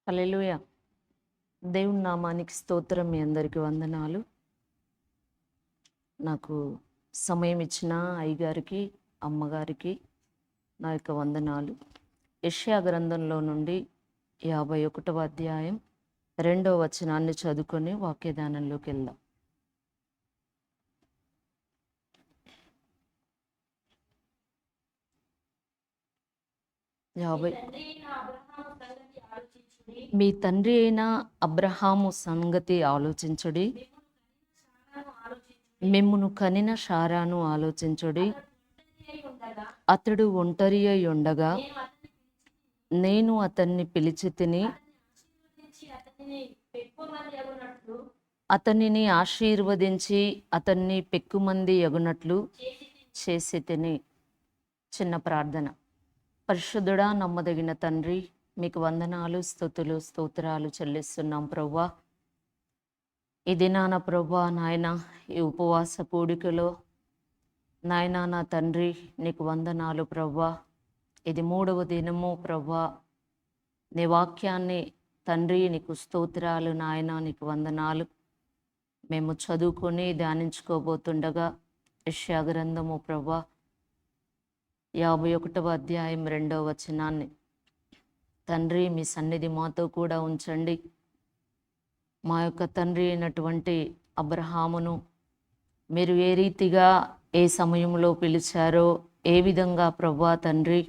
హల్లెలూయా. దేవుని నామానికి స్తోత్రం. మీ అందరికీ వందనాలు. నాకు సమయం ఇచ్చిన అయ్యగారికి, అమ్మగారికి నా యొక్క వందనాలు. యెషయా గ్రంథంలో నుండి 51వ అధ్యాయం 2వ వచనాన్ని చదువుకొని వాక్యదానంలోకి వెళ్దాం. మీ తండ్రి అయిన అబ్రహాము సంగతి ఆలోచించుడి, మిమ్మును కనిన శారాను ఆలోచించుడి. అతడు ఒంటరి అయి ఉండగా నేను అతన్ని పిలిచి తిని, అతనిని ఆశీర్వదించి అతన్ని పెక్కుమంది యగునట్లు చేసి తిని. చిన్న ప్రార్థన. పరిశుద్ధుడా, నమ్మదగిన తండ్రి, మీకు వందనాలు, స్తుతులు, స్తోత్రాలు చెల్లిస్తున్నాం ప్రభువా. ఈ దినాన ప్రభువా నాయన, ఈ ఉపవాస కూడికలో నాయన నా తండ్రి నీకు వందనాలు ప్రభువా. ఇది 3వ దినము ప్రభువా. నీ వాక్యాన్ని తండ్రి నీకు స్తోత్రాలు నాయన, నీకు వందనాలు. మేము చదువుకొని ధ్యానించుకోబోతుండగా యెషయా గ్రంథము ప్రభువా 51వ అధ్యాయం 2వ వచనాన్ని తండ్రి మీ సన్నిధి మాతో కూడా ఉంచండి. మా యొక్క తండ్రి అయినటువంటి అబ్రహామును మీరు ఏ రీతిగా ఏ సమయంలో పిలిచారో, ఏ విధంగా ప్రభువా తండ్రి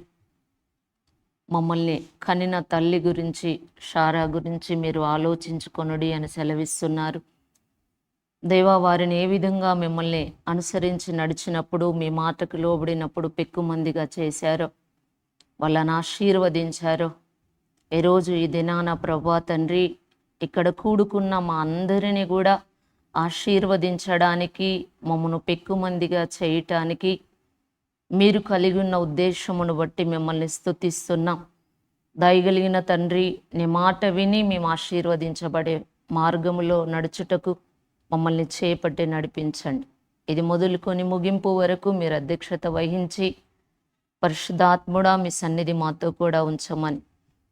మమ్మల్ని కనిన తల్లి గురించి, శారా గురించి మీరు ఆలోచించుకొనుడి అని సెలవిస్తున్నారు. దేవా, వారిని ఏ విధంగా మిమ్మల్ని అనుసరించి నడిచినప్పుడు, మీ మాటకు లోబడినప్పుడు పెక్కుమందిగా చేశారో, వాళ్ళని ఆశీర్వదించారో, ఈరోజు ఈ దినాన ప్రభువా తండ్రి ఇక్కడ కూడుకున్న మా అందరినీ కూడా ఆశీర్వదించడానికి, మమ్మను పెక్కుమందిగా చేయటానికి మీరు కలిగి ఉన్న ఉద్దేశమును బట్టి మిమ్మల్ని స్తుతిస్తున్నాం. దయగలిగిన తండ్రి, నీ మాట విని మేము ఆశీర్వదించబడే మార్గములో నడుచుటకు మమ్మల్ని చేపట్టి నడిపించండి. ఇది మొదలుకొని ముగింపు వరకు మీరు అధ్యక్షత వహించి పరిశుద్ధాత్ముడా మీ సన్నిధి మాతో కూడా ఉంచమని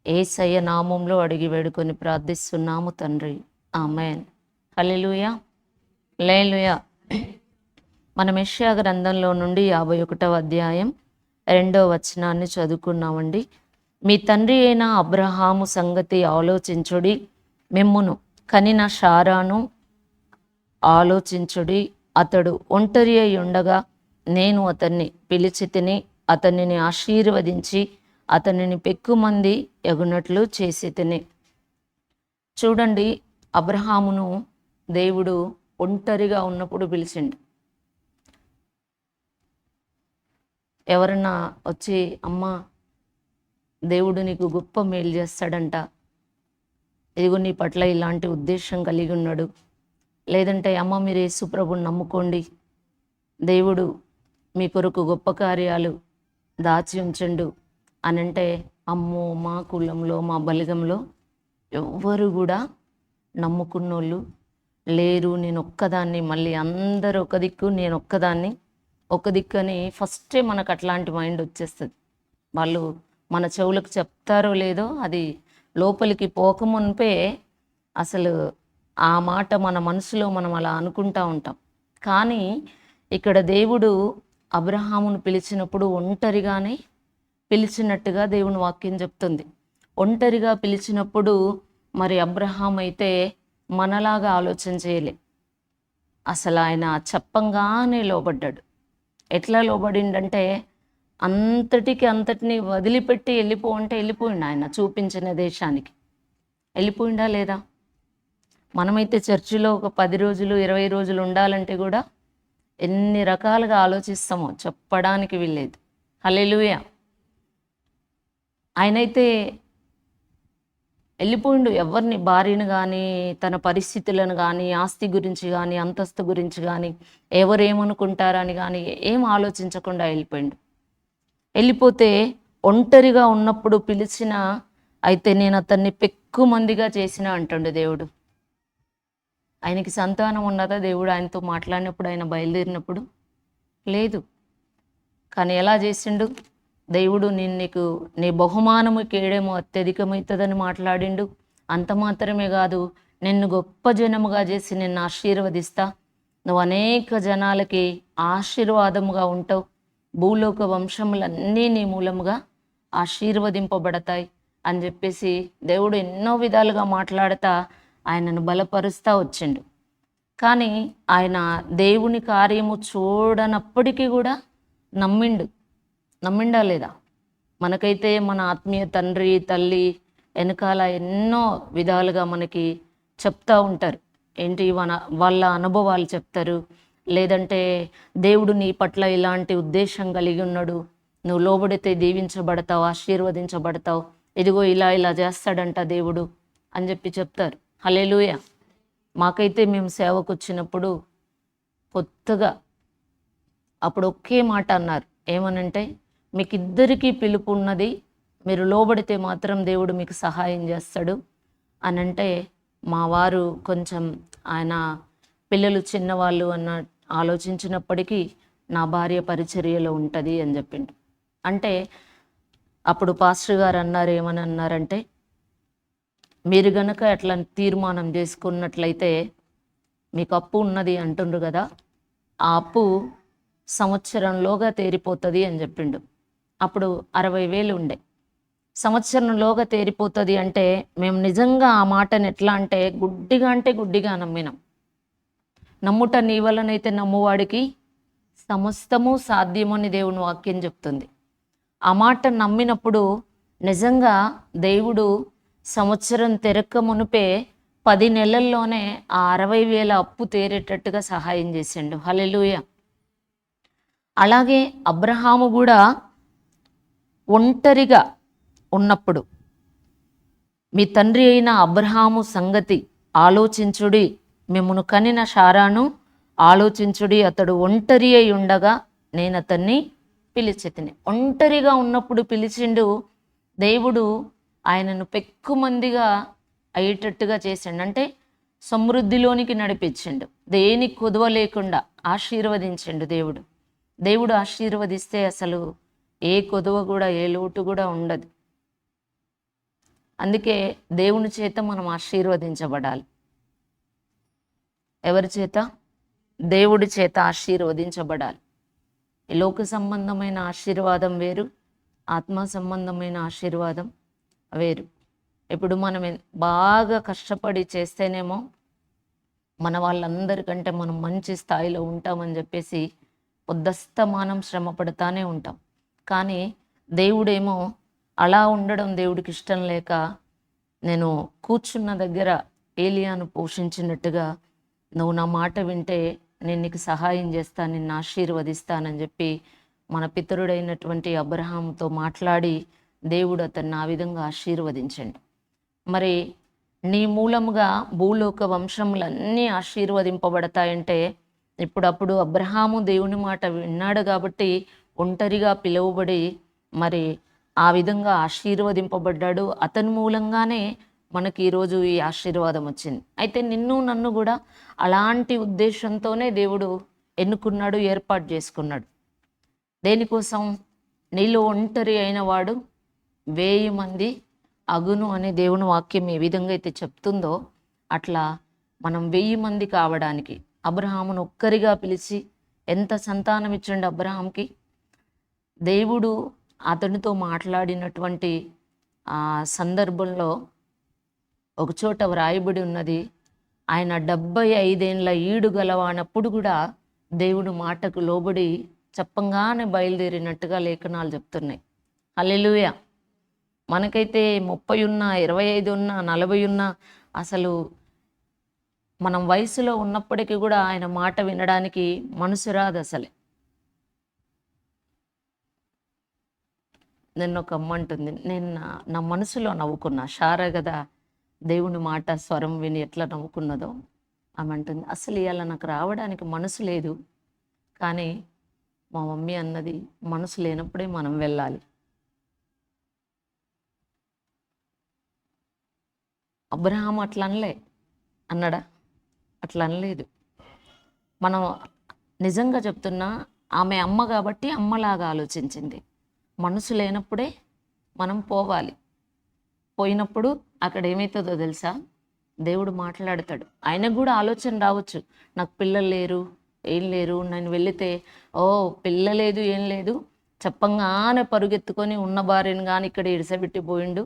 యేసయ్య నామంలో అడిగి వేడుకొని ప్రార్థిస్తున్నాము తండ్రి, ఆమేన్. హల్లెలూయా, హల్లెలూయా. మనం యెషయా గ్రంథంలో నుండి 51వ అధ్యాయం 2వ వచనాన్ని చదువుకున్నామండి. మీ తండ్రి అయిన అబ్రహాము సంగతి ఆలోచించుడి, మిమ్మును కనిన శారాను ఆలోచించుడి. అతడు ఒంటరి అయి ఉండగా నేను అతన్ని పిలిచి తిని, అతనిని ఆశీర్వదించి అతనిని పెక్కుమంది ఎగునట్లు చేసి తిని. చూడండి, అబ్రహామును దేవుడు ఒంటరిగా ఉన్నప్పుడు పిలిచిండు. ఎవరన్నా వచ్చి అమ్మ దేవుడు నీకు గొప్ప మేలు చేస్తాడంట, ఇదిగో నీ పట్ల ఇలాంటి ఉద్దేశం కలిగి ఉన్నాడు, లేదంటే అమ్మ మీరు యేసు ప్రభుని నమ్ముకోండి, దేవుడు మీ కొరకు గొప్ప కార్యాలు దాచి ఉంచండు అని అంటే, అమ్మో మా కులంలో మా బలిగంలో ఎవ్వరు కూడా నమ్ముకున్నోళ్ళు లేరు, నేను ఒక్కదాన్ని, మళ్ళీ అందరు ఒక దిక్కు నేను ఒక్కదాన్ని ఒక దిక్కు అని ఫస్టే మనకు అట్లాంటి మైండ్ వచ్చేస్తుంది. వాళ్ళు మన చెవులకు చెప్తారో లేదో, అది లోపలికి పోకమునిపే అసలు ఆ మాట మన మనసులో మనం అలా అనుకుంటా ఉంటాం. కానీ ఇక్కడ దేవుడు అబ్రహామును పిలిచినప్పుడు ఒంటరిగానే పిలిచినట్టుగా దేవుని వాక్యం చెప్తుంది. ఒంటరిగా పిలిచినప్పుడు మరి అబ్రహాం అయితే మనలాగా ఆలోచన చేయలే. అసలు ఆయన చెప్పంగానే లోబడ్డాడు. ఎట్లా లోబడిండంటే, అంతటిని వదిలిపెట్టి వెళ్ళిపో అంటే వెళ్ళిపోయిండు. ఆయన చూపించిన దేశానికి వెళ్ళిపోయిండా లేదా? మనమైతే చర్చిలో ఒక 10 రోజులు 20 రోజులు ఉండాలంటే కూడా ఎన్ని రకాలుగా ఆలోచిస్తామో చెప్పడానికి వీల్లేదు. హల్లెలూయా. ఆయనైతే వెళ్ళిపోయిండు. ఎవరిని, భార్యను కానీ, తన పరిస్థితులను కానీ, ఆస్తి గురించి కానీ, అంతస్తు గురించి కానీ, ఎవరేమనుకుంటారని కానీ ఏం ఆలోచించకుండా వెళ్ళిపోయిండు. వెళ్ళిపోతే ఒంటరిగా ఉన్నప్పుడు పిలిచిన, అయితే నేను అతన్ని పెక్కుమందిగా చేసిన అంటుండు దేవుడు. ఆయనకి సంతానం ఉన్నదా? దేవుడు ఆయనతో మాట్లాడినప్పుడు, ఆయన బయలుదేరినప్పుడు లేదు. కానీ ఎలా చేసిండు దేవుడు? నీకు నీ బహుమానము కేడేమో అత్యధికమవుతుందని మాట్లాడిండు. అంత మాత్రమే కాదు, నిన్ను గొప్ప జనముగా చేసి నిన్ను ఆశీర్వదిస్తా, నువ్వు అనేక జనాలకి ఆశీర్వాదముగా ఉంటావు, భూలోక వంశములన్నీ నీ మూలముగా ఆశీర్వదింపబడతాయి అని చెప్పేసి దేవుడు ఎన్నో విధాలుగా మాట్లాడుతా ఆయనను బలపరుస్తూ వచ్చిండు. కానీ ఆయన దేవుని కార్యము చూడనప్పటికీ కూడా నమ్మిండా లేదా? మనకైతే మన ఆత్మీయ తండ్రి తల్లి వెనకాల ఎన్నో విధాలుగా మనకి చెప్తూ ఉంటారు. ఏంటి వాళ్ళ అనుభవాలు చెప్తారు, లేదంటే దేవుడు నీ పట్ల ఇలాంటి ఉద్దేశం కలిగి ఉన్నాడు, నువ్వు లోబడితే దీవించబడతావు, ఆశీర్వదించబడతావు, ఇదిగో ఇలా ఇలా చేస్తాడంట దేవుడు అని చెప్పి చెప్తారు. హల్లెలూయా. మాకైతే మేము సేవకు వచ్చినప్పుడు కొత్తగా అప్పుడు ఒకే మాట అన్నారు. ఏమనంటే, మీకు ఇద్దరికీ పిలుపు ఉన్నది, మీరు లోబడితే మాత్రం దేవుడు మీకు సహాయం చేస్తాడు అని అంటే, మా వారు కొంచెం ఆయన పిల్లలు చిన్నవాళ్ళు అన్న ఆలోచించినప్పటికీ నా భార్య పరిచర్యలో ఉంటుంది అని చెప్పిండు. అంటే అప్పుడు పాస్టర్ గారు అన్నారు, ఏమని అన్నారంటే, మీరు గనక అట్లా తీర్మానం చేసుకున్నట్లయితే మీకు అప్పు ఉన్నది అంటుండ్రు కదా, ఆ అప్పు సంవత్సరంలోగా తీరిపోతుంది అని చెప్పిండు. అప్పుడు 60,000 ఉండే. సంవత్సరంలోగా తీరిపోతుంది అంటే మేము నిజంగా ఆ మాటను ఎట్లా అంటే గుడ్డిగా నమ్మినాం. నమ్ముట నీ వలనైతే నమ్మువాడికి సమస్తము సాధ్యమని దేవుని వాక్యం చెప్తుంది. ఆ మాట నమ్మినప్పుడు నిజంగా దేవుడు సంవత్సరం తిరక్క మునిపే 10 నెలల్లోనే ఆ 60,000 అప్పు తీరేటట్టుగా సహాయం చేసిండు. హల్లెలూయా. అలాగే అబ్రహాము కూడా ఒంటరిగా ఉన్నప్పుడు మీ తండ్రి అయిన అబ్రహాము సంగతి ఆలోచించుడి, మిమ్మును కనిన శారాను ఆలోచించుడి, అతడు ఒంటరి అయి ఉండగా నేను అతన్ని పిలిచితిని. ఒంటరిగా ఉన్నప్పుడు పిలిచిండు దేవుడు. ఆయనను పెక్కుమందిగా అయ్యేటట్టుగా చేసిండు. అంటే సమృద్ధిలోనికి నడిపించిండు, దేని కొదవ లేకుండా ఆశీర్వదించిండు దేవుడు ఆశీర్వదిస్తే అసలు ఏ కొదవ కూడా ఏ లోటు కూడా ఉండదు. అందుకే దేవుని చేత మనం ఆశీర్వదించబడాలి. ఎవరి చేత? దేవుడి చేత ఆశీర్వదించబడాలి. ఈ లోక సంబంధమైన ఆశీర్వాదం వేరు, ఆత్మ సంబంధమైన ఆశీర్వాదం వేరు. ఇప్పుడు మనం బాగా కష్టపడి చేస్తేనేమో మన వాళ్ళందరికంటే మనం మంచి స్థాయిలో ఉంటామని చెప్పేసి పొద్దస్తమానం శ్రమ పడుతూనే ఉంటాం. కానీ దేవుడేమో అలా ఉండడం దేవుడికి ఇష్టం లేక, నేను కూర్చున్న దగ్గర ఏలియాను పోషించినట్టుగా నువ్వు నా మాట వింటే నేను నీకు సహాయం చేస్తాను, నిన్ను ఆశీర్వదిస్తానని చెప్పి మన పితరుడైనటువంటి అబ్రహాముతో మాట్లాడి దేవుడు అతన్ని ఆ విధంగా ఆశీర్వదించండి. మరి నీ మూలముగా భూలోక వంశములన్నీ ఆశీర్వదింపబడతాయంటే ఇప్పుడప్పుడు అబ్రహాము దేవుని మాట విన్నాడు కాబట్టి ఒంటరిగా పిలువబడి మరి ఆ విధంగా ఆశీర్వదింపబడ్డాడు. అతని మూలంగానే మనకి ఈరోజు ఈ ఆశీర్వాదం వచ్చింది. అయితే నిన్ను నన్ను కూడా అలాంటి ఉద్దేశంతోనే దేవుడు ఎన్నుకున్నాడు, ఏర్పాటు చేసుకున్నాడు. దేనికోసం? నీలో ఒంటరి అయిన వాడు 1000 మంది అగును అనే దేవుని వాక్యం ఏ విధంగా అయితే చెప్తుందో అట్లా మనం 1000 మంది కావడానికి అబ్రహామును ఒక్కరిగా పిలిచి ఎంత సంతానం ఇచ్చిండు అబ్రహాంకి. దేవుడు అతనితో మాట్లాడినటువంటి ఆ సందర్భంలో ఒకచోట వ్రాయబడి ఉన్నది, ఆయన 75 ఏళ్ల ఈడు గలవానప్పుడు కూడా దేవుడు మాటకు లోబడి చెప్పంగానే బయలుదేరినట్టుగా లేఖనాలు చెప్తున్నాయి. హల్లెలూయా. మనకైతే 30 ఉన్నా, 25 ఉన్నా, 40 ఉన్నా, అసలు మనం వయసులో ఉన్నప్పటికీ కూడా ఆయన మాట వినడానికి మనసు రాదు అసలే. నిన్న ఒక అమ్మ అంటుంది, నేను నా మనసులో నవ్వుకున్నా, షారా కదా దేవుని మాట స్వరం విని ఎట్లా నవ్వుకున్నదో. ఆమె అంటుంది, అసలు ఇవాళ నాకు రావడానికి మనసు లేదు, కానీ మా మమ్మీ అన్నది మనసు లేనప్పుడే మనం వెళ్ళాలి. అబ్రహాం అట్లా అనలే అన్నాడా? అట్లా అనలేదు. మనం నిజంగా చెప్తున్నా, ఆమె అమ్మ కాబట్టి అమ్మలాగా ఆలోచించింది. మనసు లేనప్పుడే మనం పోవాలి. పోయినప్పుడు అక్కడ ఏమవుతుందో తెలుసా? దేవుడు మాట్లాడతాడు. ఆయనకు కూడా ఆలోచన రావచ్చు, నాకు పిల్లలు లేరు, ఏం లేరు, నేను వెళితే ఓ పిల్ల లేదు ఏం లేదు చెప్పంగానే పరుగెత్తుకొని ఉన్న భార్యను కానీ ఇక్కడ ఇడిసబెట్టి పోయిండు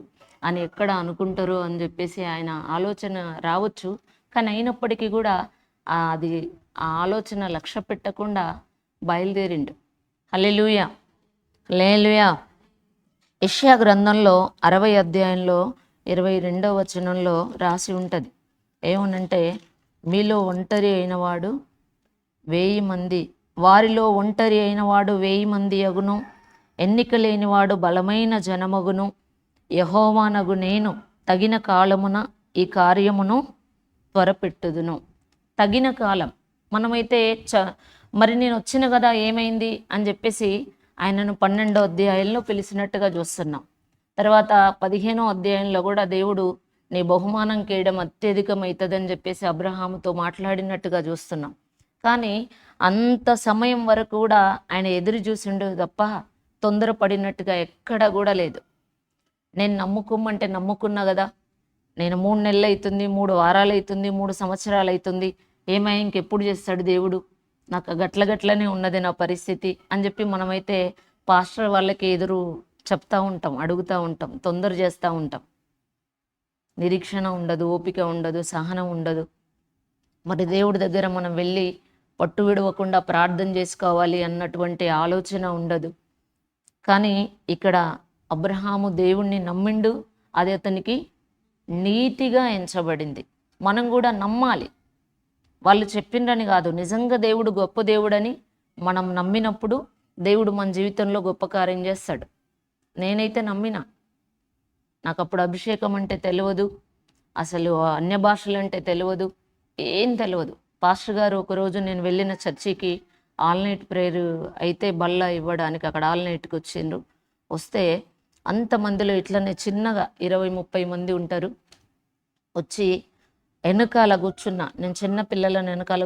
అని ఎక్కడ అనుకుంటారు అని చెప్పేసి ఆయన ఆలోచన రావచ్చు. కానీ అయినప్పటికీ కూడా అది ఆ ఆలోచన లక్ష్య పెట్టకుండా బయలుదేరిండు. హల్లెలూయా, హల్లెలూయా. యెషయా గ్రంథంలో 60 అధ్యాయంలో 22వ వచనంలో రాసి ఉంటుంది. ఏమనంటే, మీలో ఒంటరి అయినవాడు 1000 మంది, వారిలో ఒంటరి అయినవాడు 1000 మంది అగును, ఎన్నిక లేనివాడు బలమైన జనమగును, యెహోవానగు నేను తగిన కాలమున ఈ కార్యమును త్వరపెట్టుదును. తగిన కాలం మనమైతే మరి నేను వచ్చిన కదా ఏమైంది అని చెప్పేసి ఆయనను 12వ అధ్యాయంలో పిలిచినట్టుగా చూస్తున్నాం. తర్వాత 15వ అధ్యాయంలో కూడా దేవుడు నీ బహుమానం కేయడం అత్యధికమవుతుందని చెప్పేసి అబ్రహాముతో మాట్లాడినట్టుగా చూస్తున్నాం. కానీ అంత సమయం వరకు కూడా ఆయన ఎదురు చూసిండు తప్ప తొందరపడినట్టుగా ఎక్కడ కూడా లేదు. నేను నమ్ముకోమంటే నమ్ముకున్నా కదా, నేను 3 నెలలు అవుతుంది, 3 వారాలు అవుతుంది, 3 సంవత్సరాలు అవుతుంది, ఏమై ఇంకెప్పుడు చేస్తాడు దేవుడు, నాకు గట్లనే ఉన్నది నా పరిస్థితి అని చెప్పి మనమైతే పాస్టర్ వాళ్ళకి ఎదురు చెప్తా ఉంటాం, అడుగుతూ ఉంటాం, తొందర చేస్తూ ఉంటాం. నిరీక్షణ ఉండదు, ఓపిక ఉండదు, సహనం ఉండదు. మరి దేవుడి దగ్గర మనం వెళ్ళి పట్టు విడవకుండా ప్రార్థన చేసుకోవాలి అన్నటువంటి ఆలోచన ఉండదు. కానీ ఇక్కడ అబ్రహాము దేవుణ్ణి నమ్మిండు, అది అతనికి నీతిగా ఎంచబడింది. మనం కూడా నమ్మాలి. వాళ్ళు చెప్పిండ్రని కాదు, నిజంగా దేవుడు గొప్ప దేవుడని మనం నమ్మినప్పుడు దేవుడు మన జీవితంలో గొప్ప కార్యం చేస్తాడు. నేనైతే నమ్మిన, నాకు అప్పుడు అభిషేకం అంటే తెలియదు, అసలు అన్య భాషలు అంటే తెలియదు, ఏం తెలియదు. పాస్టర్ గారు ఒకరోజు నేను వెళ్ళిన చర్చికి ఆల్ నైట్ ప్రేయర్ అయితే బల్ల ఇవ్వడానికి అక్కడ ఆల్ నైట్కి వచ్చిండ్రు. వస్తే అంతమందిలో ఇట్లనే చిన్నగా 20-30 మంది ఉంటారు. వచ్చి వెనకాల కూర్చున్నా, నేను చిన్న పిల్లలను వెనకాల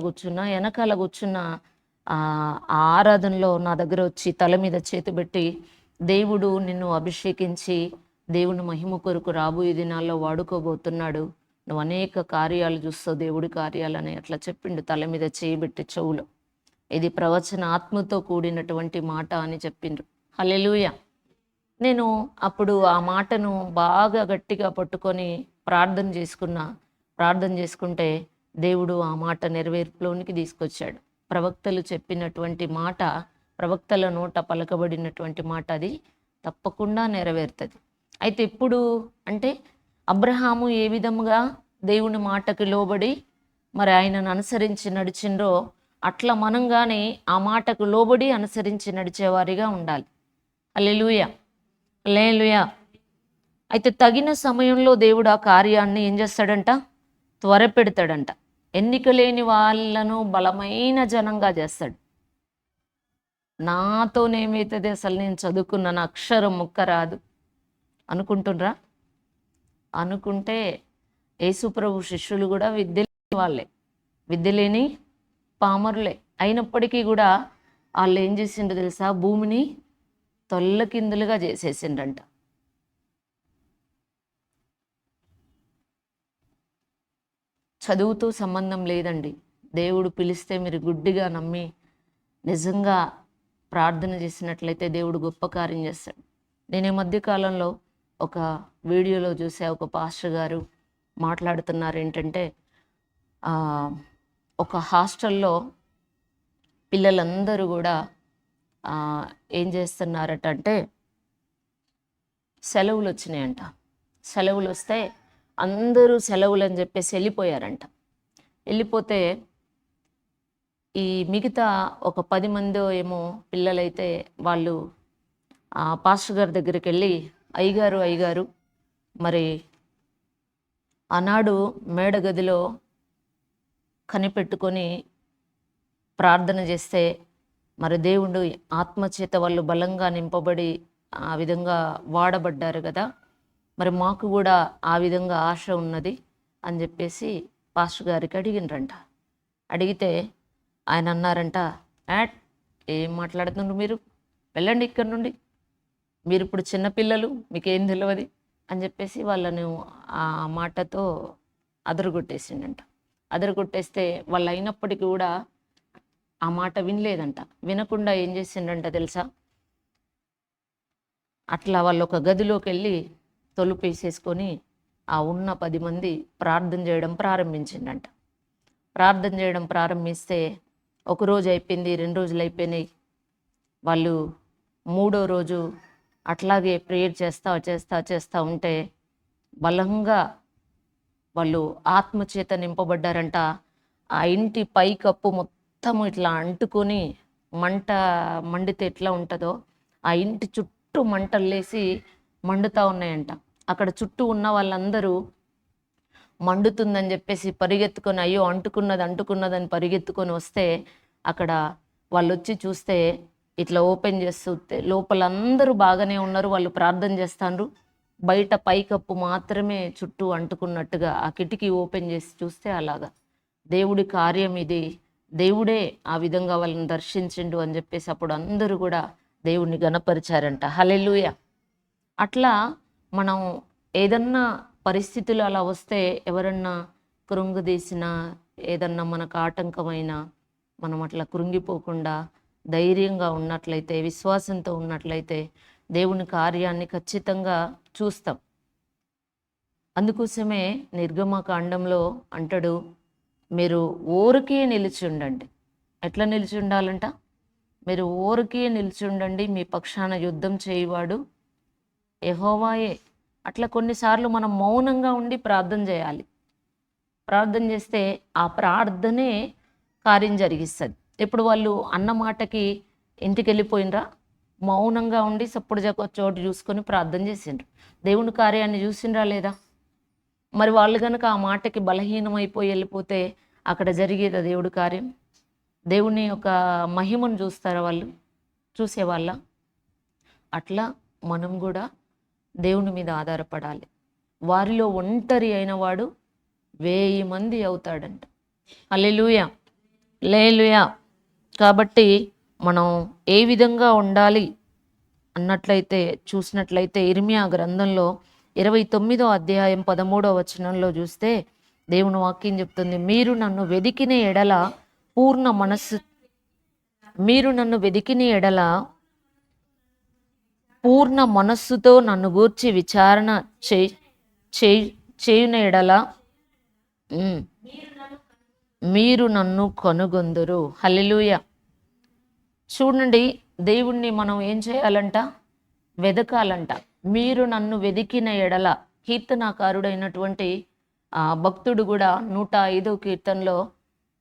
కూర్చున్న ఆ ఆరాధనలో నా దగ్గర వచ్చి తల మీద చేతి పెట్టి, దేవుడు నిన్ను అభిషేకించి దేవుని మహిమ కొరకు రాబోయే దినాల్లో వాడుకోబోతున్నాడు, నువ్వు అనేక కార్యాలు చూస్తావు, దేవుడి కార్యాలని అట్లా చెప్పిండు, తల మీద చేయబెట్టి చెవులో. ఇది ప్రవచన ఆత్మతో కూడినటువంటి మాట అని చెప్పిండ్రు. హల్లెలూయా. నేను అప్పుడు ఆ మాటను బాగా గట్టిగా పట్టుకొని ప్రార్థన చేసుకుంటే దేవుడు ఆ మాట నెరవేర్పులోనికి తీసుకొచ్చాడు. ప్రవక్తలు చెప్పినటువంటి మాట, ప్రవక్తల నోట పలకబడినటువంటి మాట అది తప్పకుండా నెరవేరుతుంది. అయితే ఇప్పుడు అంటే అబ్రహాము ఏ విధముగా దేవుని మాటకి లోబడి మరి ఆయనను అనుసరించి నడిచిండ్రో అట్లా మనం కానీ ఆ మాటకు లోబడి అనుసరించి నడిచేవారిగా ఉండాలి. హల్లెలూయా, హల్లెలూయా. అయితే తగిన సమయంలో దేవుడు ఆ కార్యాన్ని ఏం చేస్తాడంట? త్వరపెడతాడంట. ఎన్నిక లేని వాళ్ళను బలమైన జనంగా చేస్తాడు. నాతోనేమవుతుంది, అసలు నేను చదువుకున్న అక్షరం ముక్క రాదు అనుకుంటున్నారా? అనుకుంటే యేసుప్రభు శిష్యులు కూడా విద్య లేని వాళ్ళే, విద్య లేని పామరులే. అయినప్పటికీ కూడా వాళ్ళు ఏం చేసిండ్రు తెలుసా? భూమిని తొల్లకిందులుగా చేసేసిండ్రంట. చదువుతో సంబంధం లేదండి. దేవుడు పిలిస్తే మీరు గుడ్డిగా నమ్మి నిజంగా ప్రార్థన చేసినట్లయితే దేవుడు గొప్ప కార్యం చేస్తాడు. నేను ఈ మధ్యకాలంలో ఒక వీడియోలో చూసే ఒక పాస్టర్ గారు మాట్లాడుతున్నారు ఏంటంటే, ఒక హాస్టల్లో పిల్లలందరూ కూడా ఏం చేస్తున్నారట అంటే, సెలవులు వచ్చినాయంట. సెలవులు వస్తే అందరూ సెలవులు అని చెప్పేసి వెళ్ళిపోయారంట. వెళ్ళిపోతే ఈ మిగతా ఒక 10 మందో ఏమో పిల్లలైతే వాళ్ళు పాస్టర్ గారి దగ్గరికి వెళ్ళి, అయ్యగారు మరి ఆనాడు మేడగదిలో కనిపెట్టుకొని ప్రార్థన చేస్తే మరి దేవుడు ఆత్మచేత వాళ్ళు బలంగా నింపబడి ఆ విధంగా వాడబడ్డారు కదా, మరి మాకు కూడా ఆ విధంగా ఆశ ఉన్నది అని చెప్పేసి పాస్టర్ గారికి అడిగినరంట. అడిగితే ఆయన అన్నారంట, ఏం మాట్లాడుతున్నారు మీరు, వెళ్ళండి ఇక్కడ నుండి, మీరు ఇప్పుడు చిన్నపిల్లలు, మీకేం తెలియదు, అని చెప్పేసి వాళ్ళను ఆ మాటతో అదరగొట్టేసిండంట. అదరగొట్టేస్తే వాళ్ళు అయినప్పటికీ కూడా ఆ మాట వినలేదంట. వినకుండా ఏం చేసిండంట తెలుసా? అట్లా వాళ్ళు ఒక గదిలోకి వెళ్ళి తలుపేసేసుకొని ఆ ఉన్న 10 మంది ప్రార్థన చేయడం ప్రారంభించిండంట. ప్రార్థన చేయడం ప్రారంభిస్తే ఒక రోజు అయిపోయింది, 2 రోజులు అయిపోయినాయి. వాళ్ళు మూడో రోజు అట్లాగే ప్రేయర్ చేస్తా ఉంటే బలంగా వాళ్ళు ఆత్మచేత నింపబడ్డారంట. ఆ ఇంటి పైకప్పు మొత్తం ఇట్లా అంటుకొని మండితే ఎట్లా ఉంటుందో ఆ ఇంటి చుట్టూ మంటల్లేసి మండుతూ ఉన్నాయంట. అక్కడ చుట్టూ ఉన్న వాళ్ళందరూ మండుతుందని చెప్పేసి పరిగెత్తుకొని, అయ్యో అంటుకున్నదని పరిగెత్తుకొని వస్తే అక్కడ వాళ్ళు వచ్చి చూస్తే ఇట్లా ఓపెన్ చేస్తే లోపల అందరూ బాగానే ఉన్నారు, వాళ్ళు ప్రార్థన చేస్తాండ్రు. బయట పైకప్పు మాత్రమే చుట్టూ అంటుకున్నట్టుగా ఆ కిటికీ ఓపెన్ చేసి చూస్తే అలాగా దేవుడి కార్యం ఇది, దేవుడే ఆ విధంగా వాళ్ళని దర్శించిండు అని చెప్పేసి అప్పుడు అందరూ కూడా దేవుణ్ణి గణపరిచారంట. హల్లెలూయా. అట్లా మనం ఏదన్నా పరిస్థితులు అలా వస్తే, ఎవరన్నా కృంగదీసినా, ఏదన్నా మనకు ఆటంకమైనా మనం అట్లా కృంగిపోకుండా ధైర్యంగా ఉన్నట్లయితే, విశ్వాసంతో ఉన్నట్లయితే దేవుని కార్యాన్ని ఖచ్చితంగా చూస్తాం. అందుకోసమే నిర్గమకాండంలో అంటాడు, మీరు ఊరికే నిలిచి ఉండండి. ఎట్లా నిలిచి ఉండాలంట? మీరు ఊరికే నిలిచి ఉండండి, మీ పక్షాన యుద్ధం చేయువాడు యెహోవాయే. అట్లా కొన్నిసార్లు మనం మౌనంగా ఉండి ప్రార్థన చేయాలి. ప్రార్థన చేస్తే ఆ ప్రార్థనే కార్యం జరిగిస్తుంది. ఇప్పుడు వాళ్ళు అన్న మాటకి ఇంటికి వెళ్ళిపోయినరా, మౌనంగా ఉండి సప్పుడు చోటు చూసుకొని ప్రార్థన చేసిండ్రు. దేవుని కార్యాన్ని చూసిండ్రా లేదా? మరి వాళ్ళు కనుక ఆ మాటకి బలహీనమైపోయి వెళ్ళిపోతే అక్కడ జరిగేదా దేవుడి కార్యం? దేవుని యొక్క మహిమను చూస్తారా వాళ్ళు? చూసేవాళ్ళ? అట్లా మనం కూడా దేవుని మీద ఆధారపడాలి. వారిలో ఒంటరి అయిన వాడు 1000 మంది అవుతాడంట. హల్లెలూయా, హల్లెలూయా. కాబట్టి మనం ఏ విధంగా ఉండాలి అన్నట్లయితే చూసినట్లయితే ఇర్మియా గ్రంథంలో 29వ అధ్యాయం 13వ వచనంలో చూస్తే దేవుని వాక్యం చెప్తుంది, మీరు నన్ను వెదికిన ఎడల పూర్ణ మనస్సుతో నన్ను గూర్చి విచారణ చేయున ఎడల మీరు నన్ను కనుగొందురు. హల్లెలూయా. చూడండి, దేవుణ్ణి మనం ఏం చేయాలంట? వెదకాలంట. మీరు నన్ను వెదికిన ఎడల. కీర్తనాకారుడైనటువంటి భక్తుడు కూడా 105వ కీర్తనలో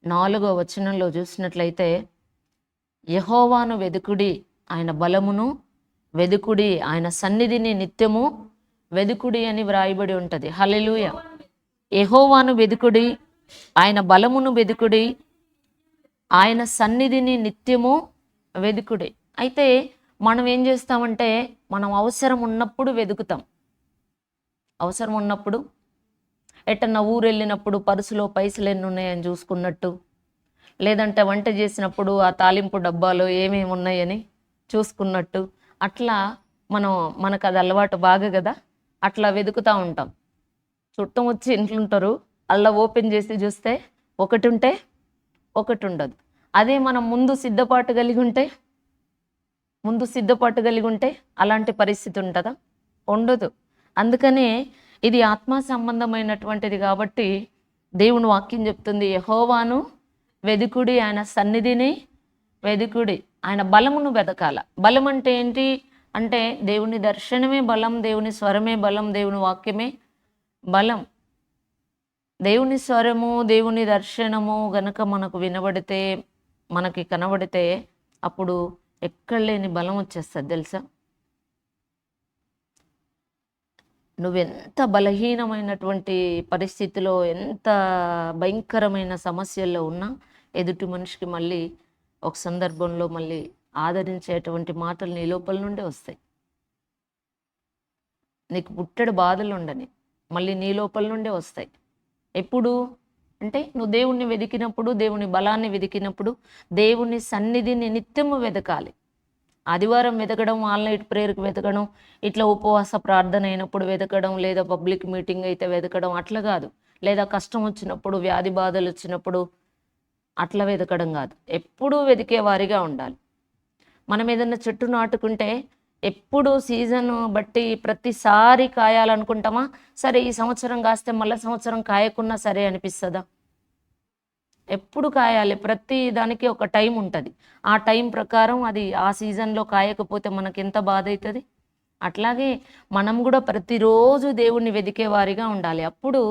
4వ వచనంలో చూసినట్లయితే, యెహోవాను వెదుకుడి, ఆయన బలమును వెదుకుడి, ఆయన సన్నిధిని నిత్యము వెదుకుడి అని వ్రాయబడి ఉంటుంది. హల్లెలూయా. యెహోవాను వెదుకుడి, ఆయన బలమును వెదుకుడి, ఆయన సన్నిధిని నిత్యము వెదుకుడి. అయితే మనం ఏం చేస్తామంటే, మనం అవసరం ఉన్నప్పుడు వెతుకుతాం. అవసరం ఉన్నప్పుడు ఎట్టన్నా ఊరు వెళ్ళినప్పుడు పర్సులో పైసలు ఎన్ని ఉన్నాయని చూసుకున్నట్టు, లేదంటే వంట చేసినప్పుడు ఆ తాలింపు డబ్బాలో ఏమేమి ఉన్నాయని చూసుకున్నట్టు, అట్లా మనకు అది అలవాటు బాగా కదా, అట్లా వెతుకుతూ ఉంటాం. చుట్టం వచ్చి ఇంట్లుంటారు, అలా ఓపెన్ చేసి చూస్తే ఒకటి ఉంటే ఒకటి ఉండదు. అదే మనం ముందు సిద్ధపాటు కలిగి ఉంటే అలాంటి పరిస్థితి ఉంటుందా? ఉండదు. అందుకనే ఇది ఆత్మ సంబంధమైనటువంటిది కాబట్టి దేవుని వాక్యం చెప్తుంది, యెహోవాను వెదుకుడి, ఆయన సన్నిధిని వెదుకుడి, ఆయన బలమును వెదకాల. బలం అంటే ఏంటి అంటే, దేవుని దర్శనమే బలం, దేవుని స్వరమే బలం, దేవుని వాక్యమే బలం. దేవుని స్వరము, దేవుని దర్శనము గనక మనకు వినబడితే, మనకి కనబడితే అప్పుడు ఎక్కడ లేని బలం వచ్చేస్తుంది తెలుసా? నువ్వెంత బలహీనమైనటువంటి పరిస్థితిలో, ఎంత భయంకరమైన సమస్యల్లో ఉన్నా ఎదుటి మనిషికి మళ్ళీ ఒక సందర్భంలో మళ్ళీ ఆదరించేటువంటి మాటలు నీ లోపల నుండే వస్తాయి. నీకు పుట్టెడు బాధలు ఉండని మళ్ళీ నీ లోపల నుండే వస్తాయి. ఎప్పుడు అంటే, నువ్వు దేవుణ్ణి వెతికినప్పుడు, దేవుని బలాన్ని వెతికినప్పుడు, దేవుని సన్నిధిని నిత్యము వెతకాలి. ఆదివారం వెతకడం, ఆన్లైన్ ప్రేయర్కి వెతకడం, ఇట్లా ఉపవాస ప్రార్థన అయినప్పుడు వెతకడం, లేదా పబ్లిక్ మీటింగ్ అయితే వెతకడం అట్లా కాదు. లేదా కష్టం వచ్చినప్పుడు, వ్యాధి బాధలు వచ్చినప్పుడు అట్లా వెతకడం కాదు. ఎప్పుడూ వెతికే వారిగా ఉండాలి. మనం ఏదన్నా చెట్టు నాటుకుంటే ఎప్పుడు సీజన్ బట్టి ప్రతిసారి కాయాలనుకుంటామా? సరే ఈ సంవత్సరం కాస్తే మళ్ళీ సంవత్సరం కాయకున్నా సరే అనిపిస్తుందా? ఎప్పుడు కాయాలి. ప్రతి దానికి ఒక టైం ఉంటుంది. ఆ టైం ప్రకారం అది ఆ సీజన్లో కాయకపోతే మనకెంత బాధ అవుతుంది. అట్లాగే మనం కూడా ప్రతిరోజు దేవుణ్ణి వెదికే వారిగా ఉండాలి. అప్పుడు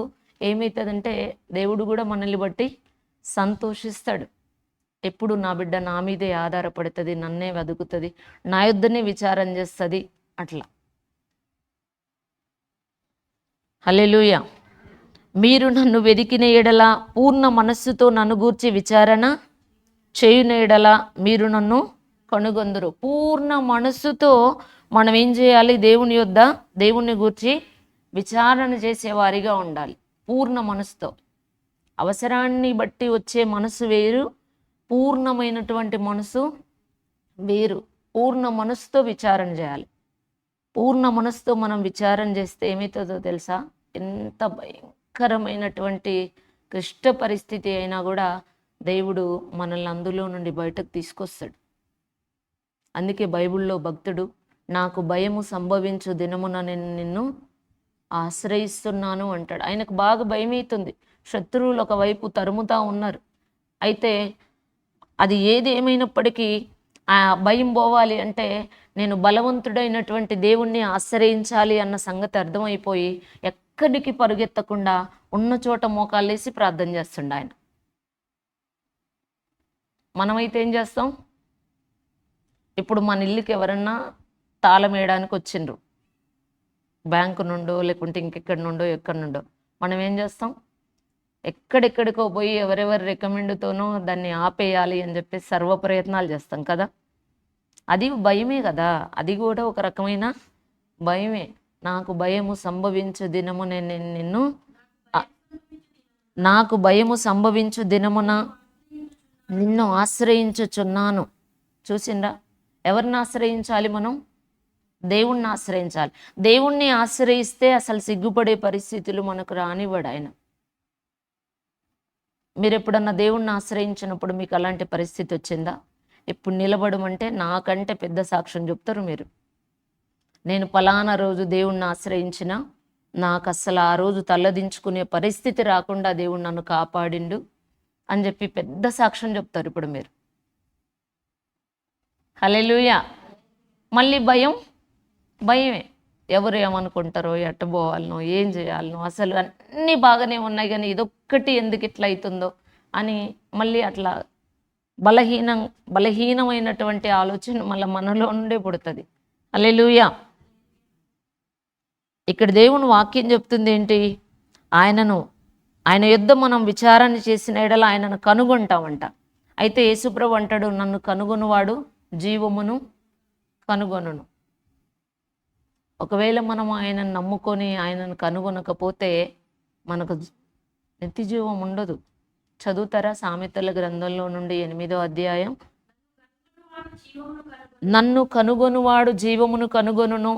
ఏమవుతుందంటే దేవుడు కూడా మనల్ని బట్టి సంతోషిస్తాడు. ఎప్పుడు నా బిడ్డ నా మీదే ఆధారపడుతుంది, నన్నే వెతుకుతుంది, నా యొద్దనే విచారం చేస్తుంది. అట్లా. హల్లెలూయా. మీరు నన్ను వెదికిన ఎడల పూర్ణ మనస్సుతో నన్ను గూర్చి విచారణ చేయున ఎడల మీరు నన్ను కనుగొందురు. పూర్ణ మనస్సుతో మనం ఏం చేయాలి? దేవుని యొద్ద దేవుణ్ణి గూర్చి విచారణ చేసేవారిగా ఉండాలి. పూర్ణ మనస్సుతో. అవసరాన్ని బట్టి వచ్చే మనసు వేరు, పూర్ణమైనటువంటి మనసు వేరు. పూర్ణ మనసుతో విచారణ చేయాలి. పూర్ణ మనసుతో మనం విచారణ చేస్తే ఏమవుతుందో తెలుసా? ఎంత భయంకరమైనటువంటి క్లిష్ట పరిస్థితి అయినా కూడా దేవుడు మనల్ని అందులో నుండి బయటకు తీసుకొస్తాడు. అందుకే బైబిల్లో భక్తుడు, నాకు భయము సంభవించు దినమున నేను నిన్ను ఆశ్రయిస్తున్నాను అంటాడు. ఆయనకు బాగా భయం అవుతుంది. శత్రువులు ఒకవైపు తరుముతా ఉన్నారు. అయితే అది ఏది ఏమైనప్పటికీ ఆ భయం పోవాలి అంటే నేను బలవంతుడైనటువంటి దేవుణ్ణి ఆశ్రయించాలి అన్న సంగతి అర్థమైపోయి ఎక్కడికి పరుగెత్తకుండా ఉన్న చోట మోకాళ్ళేసి ప్రార్థన చేస్తుండ ఆయన. మనమైతే ఏం చేస్తాం? ఇప్పుడు మన ఇల్లుకి ఎవరన్నా తాళం వేయడానికి వచ్చిండ్రు, బ్యాంకు నుండో లేకుంటే ఇంకెక్కడి నుండో ఎక్కడి నుండో, మనం ఏం చేస్తాం? ఎక్కడెక్కడికో పోయి ఎవరెవరి రికమెండ్తోనో దాన్ని ఆపేయాలి అని చెప్పి సర్వ ప్రయత్నాలు చేస్తాం కదా. అది భయమే కదా. అది కూడా ఒక రకమైన భయమే. నాకు భయము సంభవించు దినము నేను నిన్ను నాకు భయము సంభవించు దినమున నిన్ను ఆశ్రయించుచున్నాను. చూసిండ్రా? ఎవరిని ఆశ్రయించాలి? మనం దేవుణ్ణి ఆశ్రయించాలి. దేవుణ్ణి ఆశ్రయిస్తే అసలు సిగ్గుపడే పరిస్థితులు మనకు రానివ్వడు ఆయన. మీరు ఎప్పుడన్నా దేవుణ్ణి ఆశ్రయించినప్పుడు మీకు అలాంటి పరిస్థితి వచ్చిందా? ఇప్పుడు నిలబడమంటే నాకంటే పెద్ద సాక్ష్యం చెప్తారు మీరు. నేను పలానా రోజు దేవుణ్ణి ఆశ్రయించిన, నాకు అసలు ఆ రోజు తల్లదించుకునే పరిస్థితి రాకుండా దేవుడు నన్ను కాపాడిండు అని చెప్పి పెద్ద సాక్ష్యం చెప్తారు ఇప్పుడు మీరు. హల్లెలూయా. మళ్ళీ భయమే. ఎవరు ఏమనుకుంటారో, ఎట్ట పోవాలనో, ఏం చేయాలనో, అసలు అన్నీ బాగానే ఉన్నాయి కానీ ఇదొక్కటి ఎందుకు ఇట్లా అవుతుందో అని మళ్ళీ అట్లా బలహీనమైనటువంటి ఆలోచన మళ్ళీ మనలో నుండే పుడుతుంది. హల్లెలూయా. ఇక్కడ దేవుని వాక్యం చెప్తుంది ఏంటి? ఆయన యుద్ధ మనం విచారణ చేసిన ఎడల ఆయనను కనుగొంటామంట. అయితే యేసుప్రభు అంటాడు, నన్ను కనుగొనువాడు జీవమును కనుగొనును. ఒకవేళ మనం ఆయనను నమ్ముకొని ఆయనను కనుగొనకపోతే మనకు నిత్య జీవం ఉండదు. చదువుతారా? సామెతల గ్రంథంలో నుండి 8వ అధ్యాయం. నన్ను కనుగొనువాడు జీవమును కనుగొనును,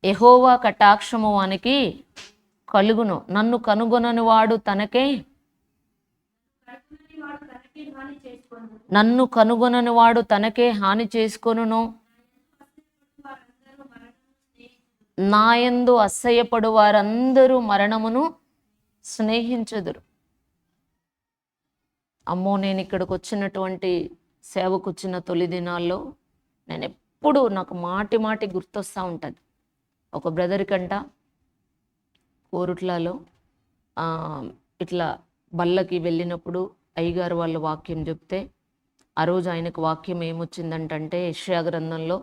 యెహోవా కటాక్షము వానికి కలుగును. నన్ను కనుగొనని వాడు తనకే హాని చేసుకొనును. నాయందు అసహ్యపడు వారందరూ మరణమును స్నేహించుదురు. అమ్మో, నేను ఇక్కడికి వచ్చినటువంటి సేవకు వచ్చిన తొలి దినాల్లో నేను ఎప్పుడు నాకు మాటి గుర్తొస్తూ ఉంటుంది. ఒక బ్రదర్ కంట కోరుట్లలో ఇట్లా బల్లకి వెళ్ళినప్పుడు అయ్యగారు వాళ్ళు వాక్యం చెప్తే ఆ రోజు ఆయనకు వాక్యం ఏమొచ్చిందంటే యెషయా గ్రంథంలో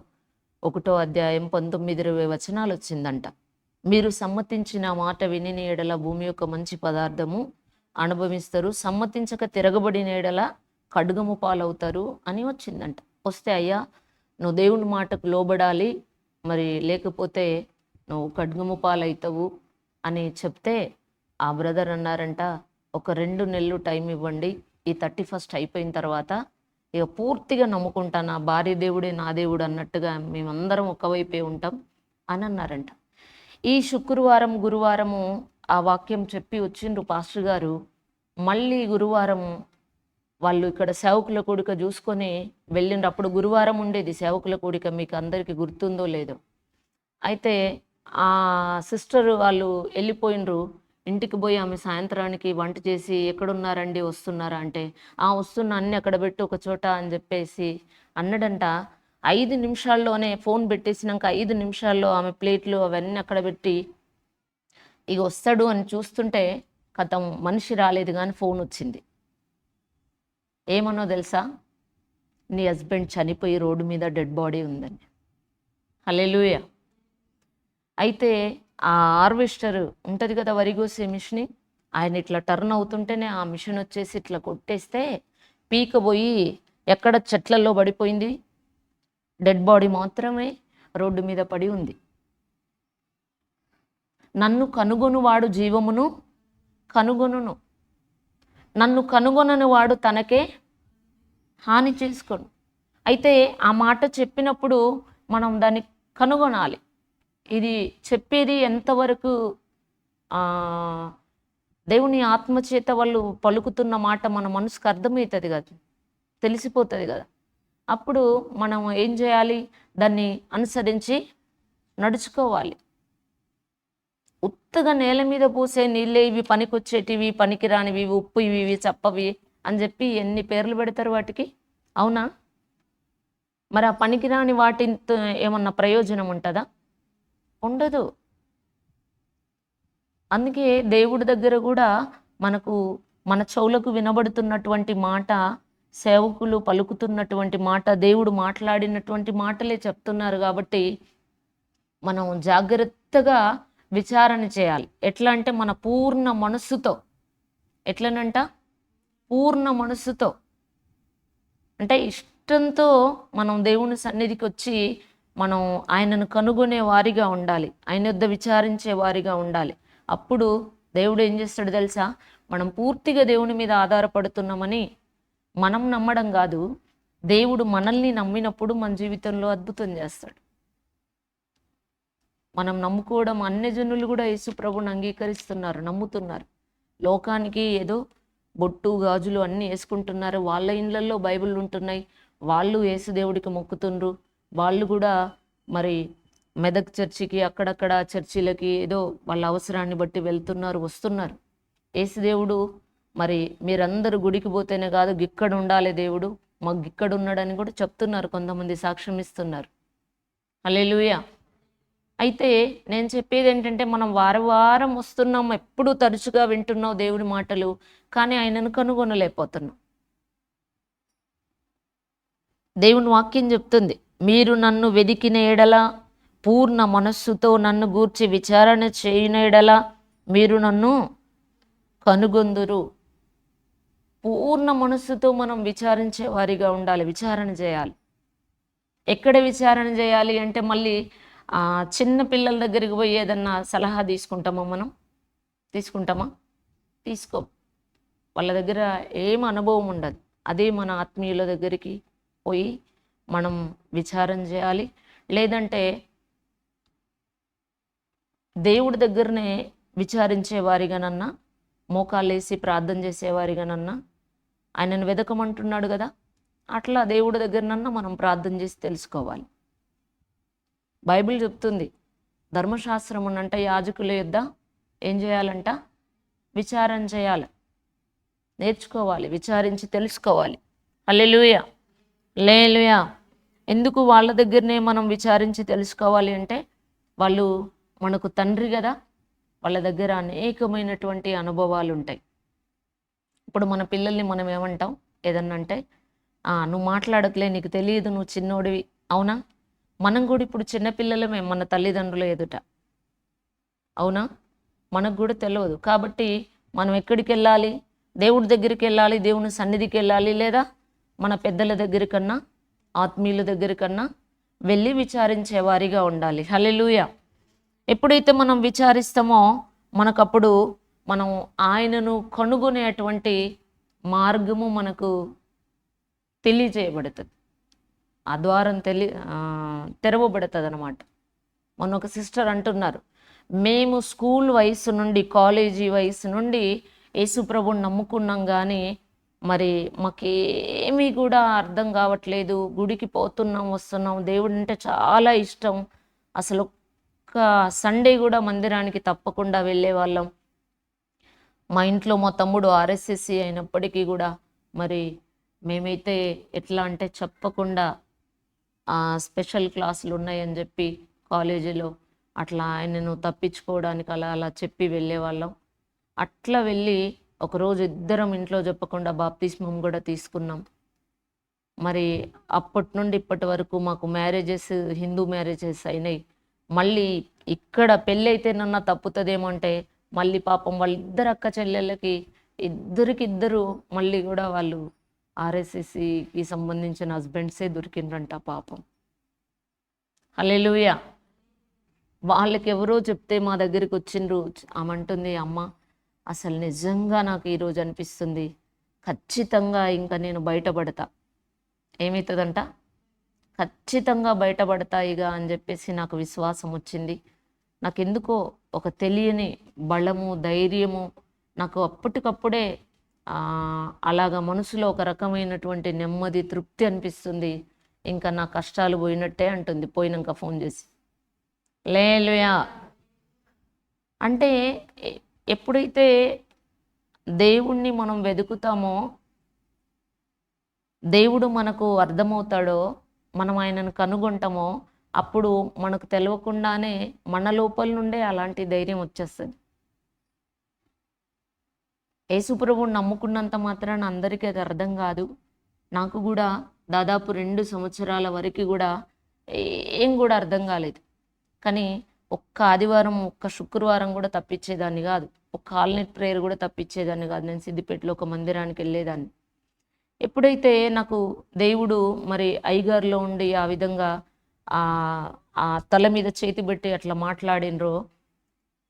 1వ అధ్యాయం 19-20 వచనాలు వచ్చిందంట. మీరు సమ్మతించిన మాట విని ఎడల భూమి యొక్క మంచి పదార్థము అనుభవిస్తారు, సమ్మతించక తిరగబడిన ఎడల ఖడ్గము పాలవుతారు అని వచ్చిందంట. వస్తే అయ్యా నువ్వు దేవుని మాటకు లోబడాలి, మరి లేకపోతే నువ్వు ఖడ్గము పాలవుతావు అని చెప్తే ఆ బ్రదర్ అన్నారంట, ఒక 2 నెలలు టైం ఇవ్వండి, ఈ 31st అయిపోయిన తర్వాత ఇక పూర్తిగా నమ్ముకుంటా, నా భార్య దేవుడే నా దేవుడు అన్నట్టుగా మేమందరం ఒకవైపే ఉంటాం అని అన్నారంట. ఈ శుక్రవారం గురువారము ఆ వాక్యం చెప్పి వచ్చిండ్రు పాస్టర్ గారు. మళ్ళీ గురువారం వాళ్ళు ఇక్కడ సేవకుల కూడిక చూసుకొని వెళ్ళిండ్రు. అప్పుడు గురువారం ఉండేది సేవకుల కూడిక, మీకు అందరికీ గుర్తుందో లేదో. అయితే ఆ సిస్టర్ వాళ్ళు వెళ్ళిపోయినరు. ఇంటికి పోయి ఆమె సాయంత్రానికి వంట చేసి, ఎక్కడున్నారండి వస్తున్నారా అంటే, వస్తున్నా, అన్నీ అక్కడ పెట్టి ఒక చోట అని చెప్పేసి అన్నాడంట. 5 నిమిషాల్లోనే ఫోన్ పెట్టేసినాక 5 నిమిషాల్లో ఆమె ప్లేట్లు అవన్నీ అక్కడ పెట్టి ఇక వస్తాడు అని చూస్తుంటే కథం మనిషి రాలేదు, కానీ ఫోన్ వచ్చింది. ఏమన్నో తెలుసా? నీ హస్బెండ్ చనిపోయి రోడ్డు మీద డెడ్ బాడీ ఉందని. హల్లెలూయా. అయితే ఆ హార్వెస్టర్ ఉంటుంది కదా, వరిగోసే మిషన్, ఆయన ఇట్లా టర్న్ అవుతుంటేనే ఆ మిషన్ వచ్చేసి ఇట్లా కొట్టేస్తే పీకబోయి ఎక్కడ చెట్లలో పడిపోయింది, డెడ్ బాడీ మాత్రమే రోడ్డు మీద పడి ఉంది. నన్ను కనుగొనువాడు జీవమును కనుగొనును, నన్ను కనుగొనని వాడు తనకే హాని చేసుకోను. అయితే ఆ మాట చెప్పినప్పుడు మనం దాన్ని కనుగొనాలి. ఇది చెప్పేది ఎంతవరకు దేవుని ఆత్మచేత వాళ్ళు పలుకుతున్న మాట మన మనసుకు అర్థమవుతుంది కదా, తెలిసిపోతుంది కదా. అప్పుడు మనం ఏం చేయాలి? దాన్ని అనుసరించి నడుచుకోవాలి. ఉత్తగా నేల మీద పూసే నీళ్ళే ఇవి పనికొచ్చేటివి, పనికిరానివి, ఉప్పు ఇవి చప్పవి అని చెప్పి ఎన్ని పేర్లు పెడతారు వాటికి, అవునా? మరి ఆ పనికిరాని వాటితో ఏమన్నా ప్రయోజనం ఉంటుందా? ఉండదు. అందుకే దేవుడి దగ్గర కూడా మనకు మన చెవులకు వినబడుతున్నటువంటి మాట, సేవకులు పలుకుతున్నటువంటి మాట, దేవుడు మాట్లాడినటువంటి మాటలే చెప్తున్నారు. కాబట్టి మనం జాగ్రత్తగా విచారణ చేయాలి. ఎట్లా అంటే మన పూర్ణ మనస్సుతో. ఎట్లనంట? పూర్ణ మనస్సుతో అంటే ఇష్టంతో మనం దేవుని సన్నిధికి వచ్చి మనం ఆయనను కనుగొనే వారిగా ఉండాలి, ఆయన వద్ద విచారించే వారిగా ఉండాలి. అప్పుడు దేవుడు ఏం చేస్తాడు తెలుసా? మనం పూర్తిగా దేవుని మీద ఆధారపడుతున్నామని మనం నమ్మడం కాదు, దేవుడు మనల్ని నమ్మినప్పుడు మన జీవితంలో అద్భుతం చేస్తాడు. మనం నమ్ముకోవడం, అన్య జనులు కూడా యేసు ప్రభువుని అంగీకరిస్తున్నారు, నమ్ముతున్నారు. లోకానికి ఏదో బొట్టు గాజులు అన్నీ వేసుకుంటున్నారు, వాళ్ళ ఇళ్ళల్లో బైబిల్ ఉంటున్నాయి, వాళ్ళు యేసు దేవుడికి మొక్కుతుండ్రు. వాళ్ళు కూడా మరి మెదక్ చర్చికి, అక్కడక్కడ చర్చిలకి ఏదో వాళ్ళ అవసరాన్ని బట్టి వెళ్తున్నారు, వస్తున్నారు. యేసుదేవుడు మరి మీరందరూ గుడికి పోతేనే కాదు, గిక్కడ ఉండాలి దేవుడు, మాకు గిక్కడ ఉన్నాడని కూడా చెప్తున్నారు, కొంతమంది సాక్ష్యం ఇస్తున్నారు. హల్లెలూయా. అయితే నేను చెప్పేది ఏంటంటే, మనం వారం వస్తున్నాం, ఎప్పుడు తరచుగా వింటున్నాం దేవుడి మాటలు, కానీ ఆయనను కనుగొనలేకపోతున్నాం. దేవుని వాక్యం చెప్తుంది, మీరు నన్ను వెదికిన ఎడల, పూర్ణ మనస్సుతో నన్ను గూర్చి విచారణ చేయని ఎడల మీరు నన్ను కనుగొందురు. పూర్ణ మనస్సుతో మనం విచారించే వారిగా ఉండాలి, విచారణ చేయాలి. ఎక్కడ విచారణ చేయాలి అంటే, మళ్ళీ చిన్న పిల్లల దగ్గరికి పోయి ఏదన్నా సలహా తీసుకుంటామా? మనం తీసుకుంటామా? తీసుకో. వాళ్ళ దగ్గర ఏం అనుభవం ఉండదు. అదే మన ఆత్మీయుల దగ్గరికి పోయి మనం విచారణ చేయాలి. లేదంటే దేవుడి దగ్గరనే విచారించే వారిగానన్నా, మోకాళ్ళేసి ప్రార్థన చేసేవారిగానన్నా, ఆయనను వెదకమంటున్నాడు కదా, అట్లా దేవుడి దగ్గరనన్నా మనం ప్రార్థన చేసి తెలుసుకోవాలి. బైబిల్ చెప్తుంది, ధర్మశాస్త్రం అనంట యాజకుల యొద్ద ఏం చేయాలంట? విచారణ చేయాలి, నేర్చుకోవాలి, విచారించి తెలుసుకోవాలి. హల్లెలూయా, హల్లెలూయా. ఎందుకు వాళ్ళ దగ్గరనే మనం విచారించి తెలుసుకోవాలి అంటే, వాళ్ళు మనకు తండ్రి కదా, వాళ్ళ దగ్గర అనేకమైనటువంటి అనుభవాలు ఉంటాయి. ఇప్పుడు మన పిల్లల్ని మనం ఏమంటాం ఏదన్నా అంటే, నువ్వు మాట్లాడకలే, నీకు తెలియదు, నువ్వు చిన్నోడివి, అవునా? మనం కూడా ఇప్పుడు చిన్నపిల్లలమే మన తల్లిదండ్రుల ఎదుట, అవునా? మనకు కూడా తెలియదు. కాబట్టి మనం ఎక్కడికి వెళ్ళాలి? దేవుడి దగ్గరికి వెళ్ళాలి, దేవుని సన్నిధికి వెళ్ళాలి, లేదా మన పెద్దల దగ్గరికన్నా, ఆత్మీయుల దగ్గరికన్నా వెళ్ళి విచారించే వారిగా ఉండాలి. హల్లెలూయా. ఎప్పుడైతే మనం విచారిస్తామో మనకప్పుడు మనం ఆయనను కనుగొనేటువంటి మార్గము మనకు తెలియజేయబడుతుంది. ఆ ద్వారం తెరవబడుతుంది అన్నమాట. మొన్న ఒక సిస్టర్ అంటున్నారు, మేము స్కూల్ వయసు నుండి కాలేజీ వయసు నుండి యేసుప్రభుని నమ్ముకున్నాం, కానీ మరి మాకేమీ కూడా అర్థం కావట్లేదు. గుడికి పోతున్నాం వస్తున్నాం, దేవుడు అంటే చాలా ఇష్టం, అసలు ఒక్క సండే కూడా మందిరానికి తప్పకుండా వెళ్ళే వాళ్ళం. మా ఇంట్లో మా తమ్ముడు ఆర్ఎస్ఎస్సి అయినప్పటికీ కూడా మరి మేమైతే ఎట్లా అంటే చెప్పకుండా స్పెషల్ క్లాసులు ఉన్నాయని చెప్పి కాలేజీలో అట్లా ఆయనను తప్పించుకోవడానికి అలా అలా చెప్పి వెళ్ళేవాళ్ళం. అట్లా వెళ్ళి ఒకరోజు ఇద్దరం ఇంట్లో చెప్పకుండా బాప్తిస్మం కూడా తీసుకున్నాం. మరి అప్పటి నుండి ఇప్పటి వరకు మాకు మ్యారేజెస్, హిందూ మ్యారేజెస్ అయినాయి. మళ్ళీ ఇక్కడ పెళ్ళి అయితే నన్న తప్పుతుందేమో అంటే మళ్ళీ పాపం వాళ్ళిద్దరు అక్క చెల్లెళ్ళకి ఇద్దరికిద్దరు మళ్ళీ కూడా వాళ్ళు ఆర్ఎస్ఎస్సికి సంబంధించిన హస్బెండ్సే దొరికిండ్రంట పాపం. హల్లెలూయా. వాళ్ళకి ఎవరో చెప్తే మా దగ్గరికి వచ్చిండ్రు. ఆమె అంటుంది, అమ్మ అసలు నిజంగా నాకు ఈరోజు అనిపిస్తుంది, ఖచ్చితంగా ఇంకా నేను బయటపడతా. ఏమవుతుందంట? ఖచ్చితంగా బయటపడతా ఇక అని చెప్పేసి నాకు విశ్వాసం వచ్చింది. నాకెందుకో ఒక తెలియని బలము, ధైర్యము నాకు అప్పటికప్పుడే అలాగ మనసులో ఒక రకమైనటువంటి నెమ్మది, తృప్తి అనిపిస్తుంది. ఇంకా నా కష్టాలు పోయినట్టే అంటుంది పోయినాక ఫోన్ చేసి. హల్లెలూయా. అంటే ఎప్పుడైతే దేవుణ్ణి మనం వెతుకుతామో, దేవుడు మనకు అర్థమవుతాడో, మనం ఆయనను కనుగొంటామో, అప్పుడు మనకు తెలియకుండానే మన లోపల నుండే అలాంటి ధైర్యం వచ్చేస్తుంది. యేసుప్రభువుని నమ్ముకున్నంత మాత్రాన అందరికీ అది అర్థం కాదు. నాకు కూడా దాదాపు 2 సంవత్సరాల వరకు కూడా ఏం కూడా అర్థం కాలేదు. కానీ ఒక్క ఆదివారం, ఒక్క శుక్రవారం కూడా తప్పించేదాన్ని కాదు. ఒక్క ఆల్నైట్ ప్రేయర్ కూడా తప్పించేదాన్ని కాదు. నేను సిద్దిపేటలో ఒక మందిరానికి వెళ్ళేదాన్ని. ఎప్పుడైతే నాకు దేవుడు మరి అయ్యగారులో ఉండి ఆ విధంగా ఆ తల మీద చేతి పెట్టి అట్లా మాట్లాడినరో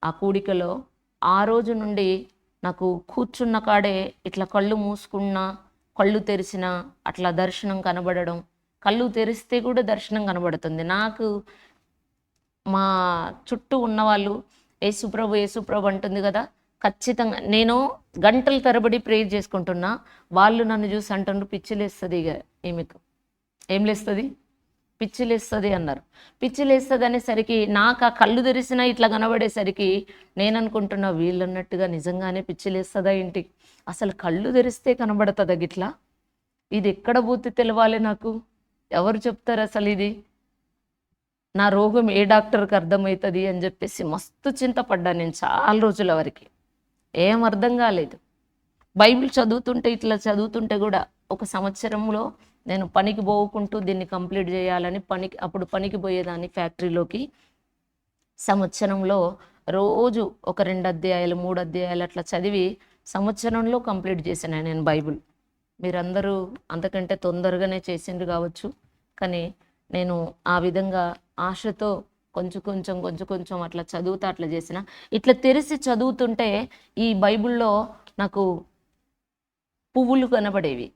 ఆ కూడికలో, ఆ రోజు నుండి నాకు కూర్చున్న కాడే ఇట్లా కళ్ళు మూసుకున్నా, కళ్ళు తెరిచినా అట్లా దర్శనం కనబడడం. కళ్ళు తెరిస్తే కూడా దర్శనం కనబడుతుంది నాకు. మా చుట్టూ ఉన్నవాళ్ళు యేసుప్రభు యేసుప్రభు అంటుంది కదా, ఖచ్చితంగా నేను గంటల తరబడి ప్రేయర్ చేసుకుంటున్నా, వాళ్ళు నన్ను చూసి అంటుండ్రు పిచ్చిలేస్తుంది. ఇక ఈమెకు ఏం లేస్తుంది? పిచ్చిలేస్తుంది అన్నారు. పిచ్చిలేస్తుంది అనేసరికి నాకు ఆ కళ్ళు తెరిసినా ఇట్లా కనబడేసరికి నేను అనుకుంటున్నా, వీళ్ళు అన్నట్టుగా నిజంగానే పిచ్చిలేస్తుందా ఏంటి? అసలు కళ్ళు తెరిస్తే కనబడుతుందా గిట్లా? ఇది ఎక్కడ పోతే తెలవాలి నాకు? ఎవరు చెప్తారు అసలు ఇది? నా రోగం ఏ డాక్టర్కి అర్థమవుతుంది అని చెప్పేసి మస్తు చింతపడ్డా నేను చాలా రోజుల వరకు. ఏం అర్థం కాలేదు. బైబిల్ చదువుతుంటే ఇట్లా చదువుతుంటే కూడా ఒక సంవత్సరంలో నేను పనికి పోకుంటూ దీన్ని కంప్లీట్ చేయాలని అప్పుడు పనికి పోయేదాన్ని ఫ్యాక్టరీలోకి. సంవత్సరంలో రోజు ఒక 2 అధ్యాయాలు 3 అధ్యాయాలు అట్లా చదివి సంవత్సరంలో కంప్లీట్ చేశాను నేను బైబిల్. మీరందరూ అంతకంటే తొందరగానే చేసిండ్రు కావచ్చు, కానీ నేను ఆ విధంగా ఆశతో కొంచెం కొంచెం అట్లా చదువుతా అట్లా చేసిన. ఇట్లా తెరిచి చదువుతుంటే ఈ బైబిల్లో నాకు పువ్వులు కనబడేవి.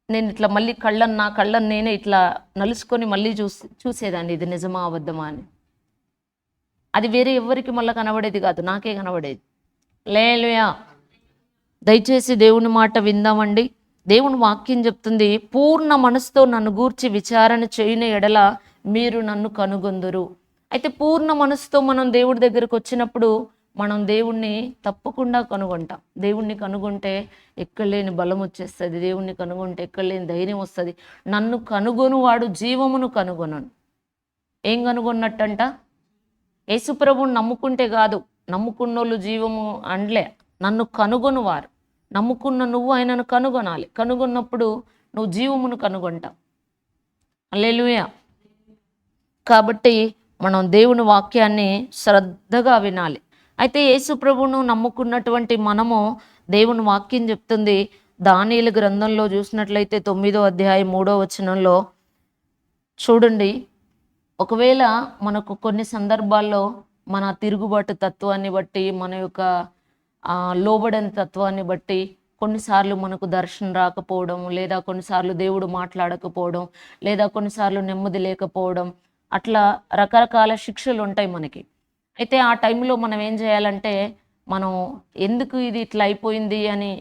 నేను ఇట్లా మళ్ళీ నా కళ్ళను నేనే ఇట్లా నలుసుకొని మళ్ళీ చూసేదాన్ని, ఇది నిజమా అబద్ధమా అని. అది వేరే ఎవరికి మళ్ళీ కనబడేది కాదు, నాకే కనబడేది. హల్లెలూయా. దయచేసి దేవుని మాట విందామండి. దేవుని వాక్యం చెప్తుంది, పూర్ణ మనసుతో నన్ను గూర్చి విచారణ చేయని ఎడల మీరు నన్ను కనుగొందురు. అయితే పూర్ణ మనసుతో మనం దేవుడి దగ్గరకు వచ్చినప్పుడు మనం దేవుణ్ణి తప్పకుండా కనుగొంటాం. దేవుణ్ణి కనుగొంటే ఎక్కడలేని బలం వచ్చేస్తుంది. దేవుణ్ణి కనుగొంటే ఎక్కడలేని ధైర్యం వస్తుంది. నన్ను కనుగొనువాడు జీవమును కనుగొనను. ఏం కనుగొన్నట్టంట? యేసుప్రభుని నమ్ముకుంటే కాదు, నమ్ముకున్నోళ్ళు జీవము అండ్లే, నన్ను కనుగొనువారు. నమ్ముకున్న నువ్వు ఆయనను కనుగొనాలి. కనుగొన్నప్పుడు నువ్వు జీవమును కనుగొంటావు. హల్లెలూయా. కాబట్టి మనం దేవుని వాక్యాన్ని శ్రద్ధగా వినాలి. అయితే యేసుప్రభువును నమ్ముకున్నటువంటి మనము దేవుని వాక్యం చెప్తుంది, దానియేలు గ్రంథంలో చూసినట్లయితే 9వ అధ్యాయం 3వ వచనంలో చూడండి. ఒకవేళ మనకు కొన్ని సందర్భాల్లో మన తిరుగుబాటు తత్వాన్ని బట్టి, మన యొక్క లోబడని తత్వాన్ని బట్టి కొన్నిసార్లు మనకు దర్శనం రాకపోవడం, లేదా కొన్నిసార్లు దేవుడు మాట్లాడకపోవడం, లేదా కొన్నిసార్లు నెమ్మది లేకపోవడం, అట్లా రకరకాల శిక్షలు ఉంటాయి మనకి. అయితే ఆ టైంలో మనం ఏం చేయాలంటే, మనం ఎందుకు ఇది ఇట్లా అయిపోయింది అని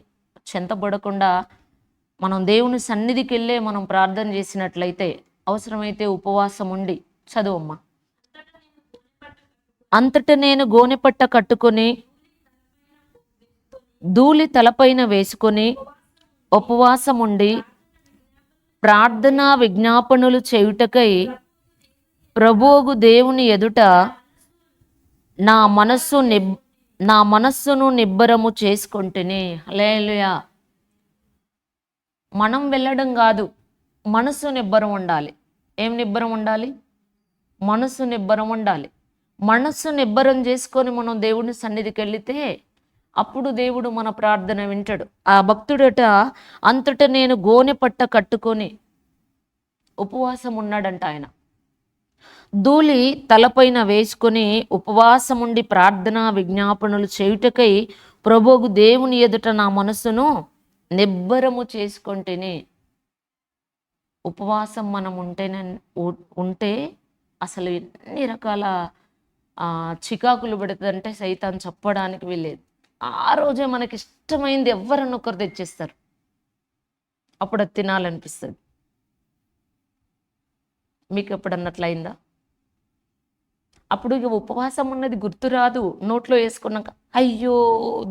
చింతపడకుండా, మనం దేవుని సన్నిధికెళ్ళే మనం ప్రార్థన చేసినట్లయితే, అవసరమైతే ఉపవాసం ఉండి చదువమ్మా. అంతట నేను గోనెపట్ట కట్టుకొని ధూళి తలపైన వేసుకొని ఉపవాసముండి ప్రార్థనా విజ్ఞాపనలు చేయుటకై ప్రభువుగు దేవుని ఎదుట నా మనస్సు నా మనస్సును నిబ్బరము చేసుకొంటిని. హల్లెలూయా. మనం వెళ్ళడం కాదు, మనస్సు నిబ్బరం ఉండాలి. ఏం నిబ్బరం ఉండాలి? మనస్సు నిబ్బరం ఉండాలి. మనస్సు నిబ్బరం చేసుకొని మనం దేవుని సన్నిధికి వెళితే అప్పుడు దేవుడు మన ప్రార్థన వింటాడు. ఆ భక్తుడట అంతట నేను గోనె పట్ట కట్టుకొని ఉపవాసం ఉన్నాడంట ఆయన. ధూళి తలపైన వేసుకొని ఉపవాసముండి ప్రార్థన విజ్ఞాపనలు చేయుటకై ప్రభువు దేవుని ఎదుట నా మనస్సును నిబ్బరము చేసుకొంటేనే. ఉపవాసం మనం ఉంటే అసలు ఎన్ని రకాల చికాకులు పెడుతుందంటే సైతాన్ చెప్పడానికి వెళ్ళేది. ఆ రోజే మనకి ఇష్టమైంది ఎవరన్నా ఒకరు తెచ్చేస్తారు. అప్పుడు అది తినాలనిపిస్తుంది. మీకు ఎప్పుడన్నట్లయిందా? అప్పుడు ఇక ఉపవాసం ఉన్నది గుర్తురాదు. నోట్లో వేసుకున్నాక అయ్యో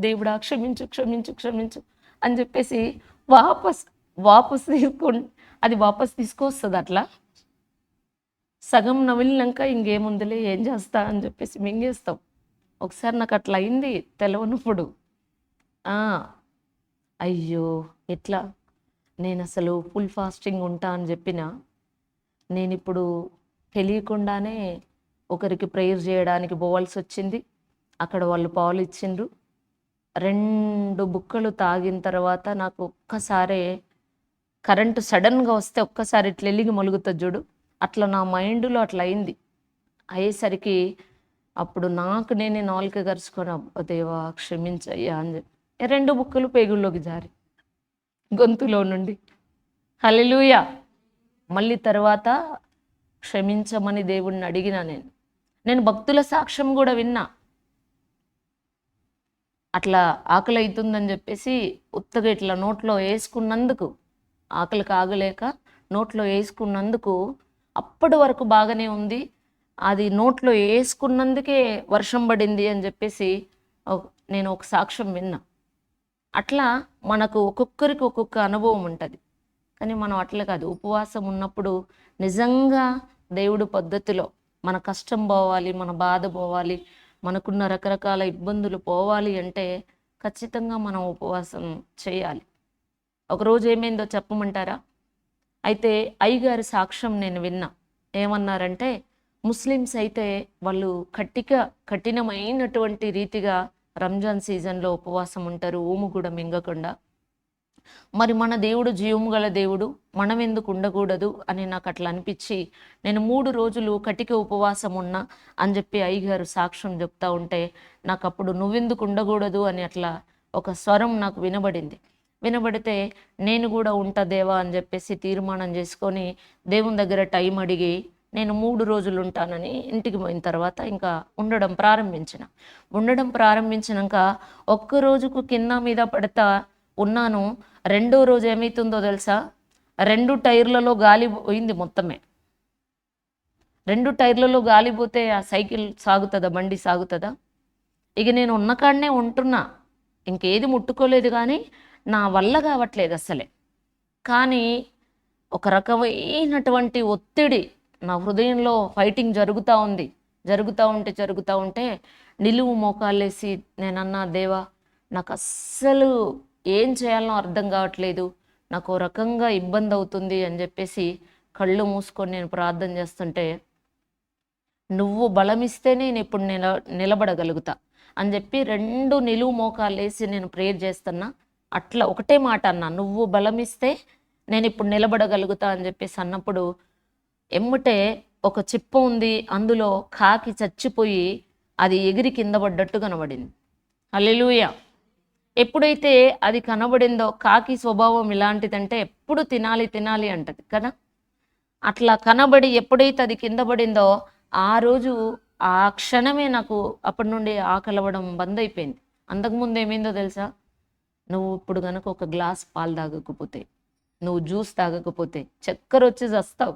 దేవుడా క్షమించు క్షమించు క్షమించు అని చెప్పేసి వాపస్ అది వాపస్ తీసుకొస్తుంది. అట్లా సగం నమిలినాక ఇంకేముందిలే ఏం చేస్తా అని చెప్పేసి మింగేస్తాం. ఒకసారి నాకు అట్లా అయింది తెలవనప్పుడు. అయ్యో ఎట్లా, నేను అసలు ఫుల్ ఫాస్టింగ్ ఉంటా అని చెప్పిన, నేను ఇప్పుడు తెలియకుండానే ఒకరికి ప్రేయర్ చేయడానికి పోవాల్సి వచ్చింది. అక్కడ వాళ్ళు పాలు ఇచ్చిండ్రు. 2 బుక్కలు తాగిన తర్వాత నాకు ఒక్కసారే కరెంటు సడన్గా వస్తే ఒక్కసారి ఇట్లా ఎలిగి మొలుగుతుంది చూడు, అట్లా నా మైండ్లో అట్లా అయింది. అయ్యేసరికి అప్పుడు నాకు నేనే నాలుక గరుచుకొని అబ్బా దేవా క్షమించయ్యా అని చెప్పి 2 బుక్కలు పేగుల్లోకి జారి గొంతులో నుండి. హల్లెలూయా. మళ్ళీ తర్వాత క్షమించమని దేవుడిని అడిగినా. నేను భక్తుల సాక్ష్యం కూడా విన్నా. అట్లా ఆకలి అవుతుందని చెప్పేసి ఉత్తగా ఇట్లా నోట్లో వేసుకున్నందుకు, ఆకలికి ఆగలేక నోట్లో వేసుకున్నందుకు అప్పటి వరకు బాగానే ఉంది, అది నోట్లో వేసుకున్నందుకే వర్షం పడింది అని చెప్పేసి నేను ఒక సాక్ష్యం విన్నా. అట్లా మనకు ఒక్కొక్కరికి ఒక్కొక్క అనుభవం ఉంటుంది. కానీ మనం అట్లా కాదు, ఉపవాసం ఉన్నప్పుడు నిజంగా దేవుడు పద్ధతిలో మన కష్టం పోవాలి, మన బాధ పోవాలి, మనకున్న రకరకాల ఇబ్బందులు పోవాలి అంటే ఖచ్చితంగా మనం ఉపవాసం చేయాలి. ఒకరోజు ఏమైందో చెప్పమంటారా? అయితే అయ్యగారి సాక్ష్యం నేను విన్నా. ఏమన్నారంటే, ముస్లిమ్స్ అయితే వాళ్ళు కఠినమైనటువంటి రీతిగా రంజాన్ సీజన్లో ఉపవాసం ఉంటారు, ఊము కూడా మింగకుండా. మరి మన దేవుడు జీవము గల దేవుడు, మనం ఎందుకు ఉండకూడదు అని నాకు అట్లా అనిపించి నేను 3 రోజులు కటిక ఉపవాసం ఉన్నా అని చెప్పి అయ్యగారు సాక్ష్యం చెప్తా ఉంటే నాకు అప్పుడు నువ్వెందుకు ఉండకూడదు అని అట్లా ఒక స్వరం నాకు వినబడితే నేను కూడా ఉంటా దేవా అని చెప్పేసి తీర్మానం చేసుకొని దేవుని దగ్గర టైం అడిగి నేను 3 రోజులు ఉంటానని ఇంటికి పోయిన తర్వాత ఇంకా ఉండడం ప్రారంభించినాక ఒక్క రోజుకు కింద మీద పడతా ఉన్నాను. 2వ రోజు ఏమవుతుందో తెలుసా? 2 టైర్లలో గాలి పోయింది మొత్తమే. 2 టైర్లలో గాలి పోతే ఆ సైకిల్ సాగుతుందా, బండి సాగుతుందా? ఇక నేను ఉన్న కాడనే ఉంటున్నా, ఇంకేది ముట్టుకోలేదు, కానీ నా వల్ల కావట్లేదు అసలే. కానీ ఒక రకమైనటువంటి ఒత్తిడి నా హృదయంలో ఫైటింగ్ జరుగుతూ ఉంటే నిలువు మోకాళ్ళేసి నేనన్నా, దేవా నాకు అస్సలు ఏం చేయాలనో అర్థం కావట్లేదు, నాకు ఓ రకంగా ఇబ్బంది అవుతుంది అని చెప్పేసి కళ్ళు మూసుకొని నేను ప్రార్థన చేస్తుంటే, నువ్వు బలమిస్తేనే నేను ఇప్పుడు నిలబడగలుగుతా అని చెప్పి 2 నిలువు మోకాలు వేసి నేను ప్రేయర్ చేస్తున్నా. అట్లా ఒకటే మాట అన్నా, నువ్వు బలమిస్తే నేను ఇప్పుడు నిలబడగలుగుతా అని చెప్పేసి అన్నప్పుడు ఎమ్మటే ఒక చిప్ప ఉంది, అందులో కాకి చచ్చిపోయి అది ఎగిరి కింద పడ్డట్టు కనబడింది. హల్లెలూయా. ఎప్పుడైతే అది కనబడిందో, కాకి స్వభావం ఇలాంటిదంటే ఎప్పుడు తినాలి తినాలి అంటది కదా. అట్లా కనబడి ఎప్పుడైతే అది కింద పడిందో ఆ రోజు ఆ క్షణమే నాకు అప్పటి నుండి ఆకలవడం బంద్ అయిపోయింది. అంతకుముందు ఏమైందో తెలుసా? నువ్వు ఇప్పుడు గనక ఒక గ్లాస్ పాలు తాగకపోతే, నువ్వు జ్యూస్ తాగకపోతే చక్కెర వచ్చి చస్తావు.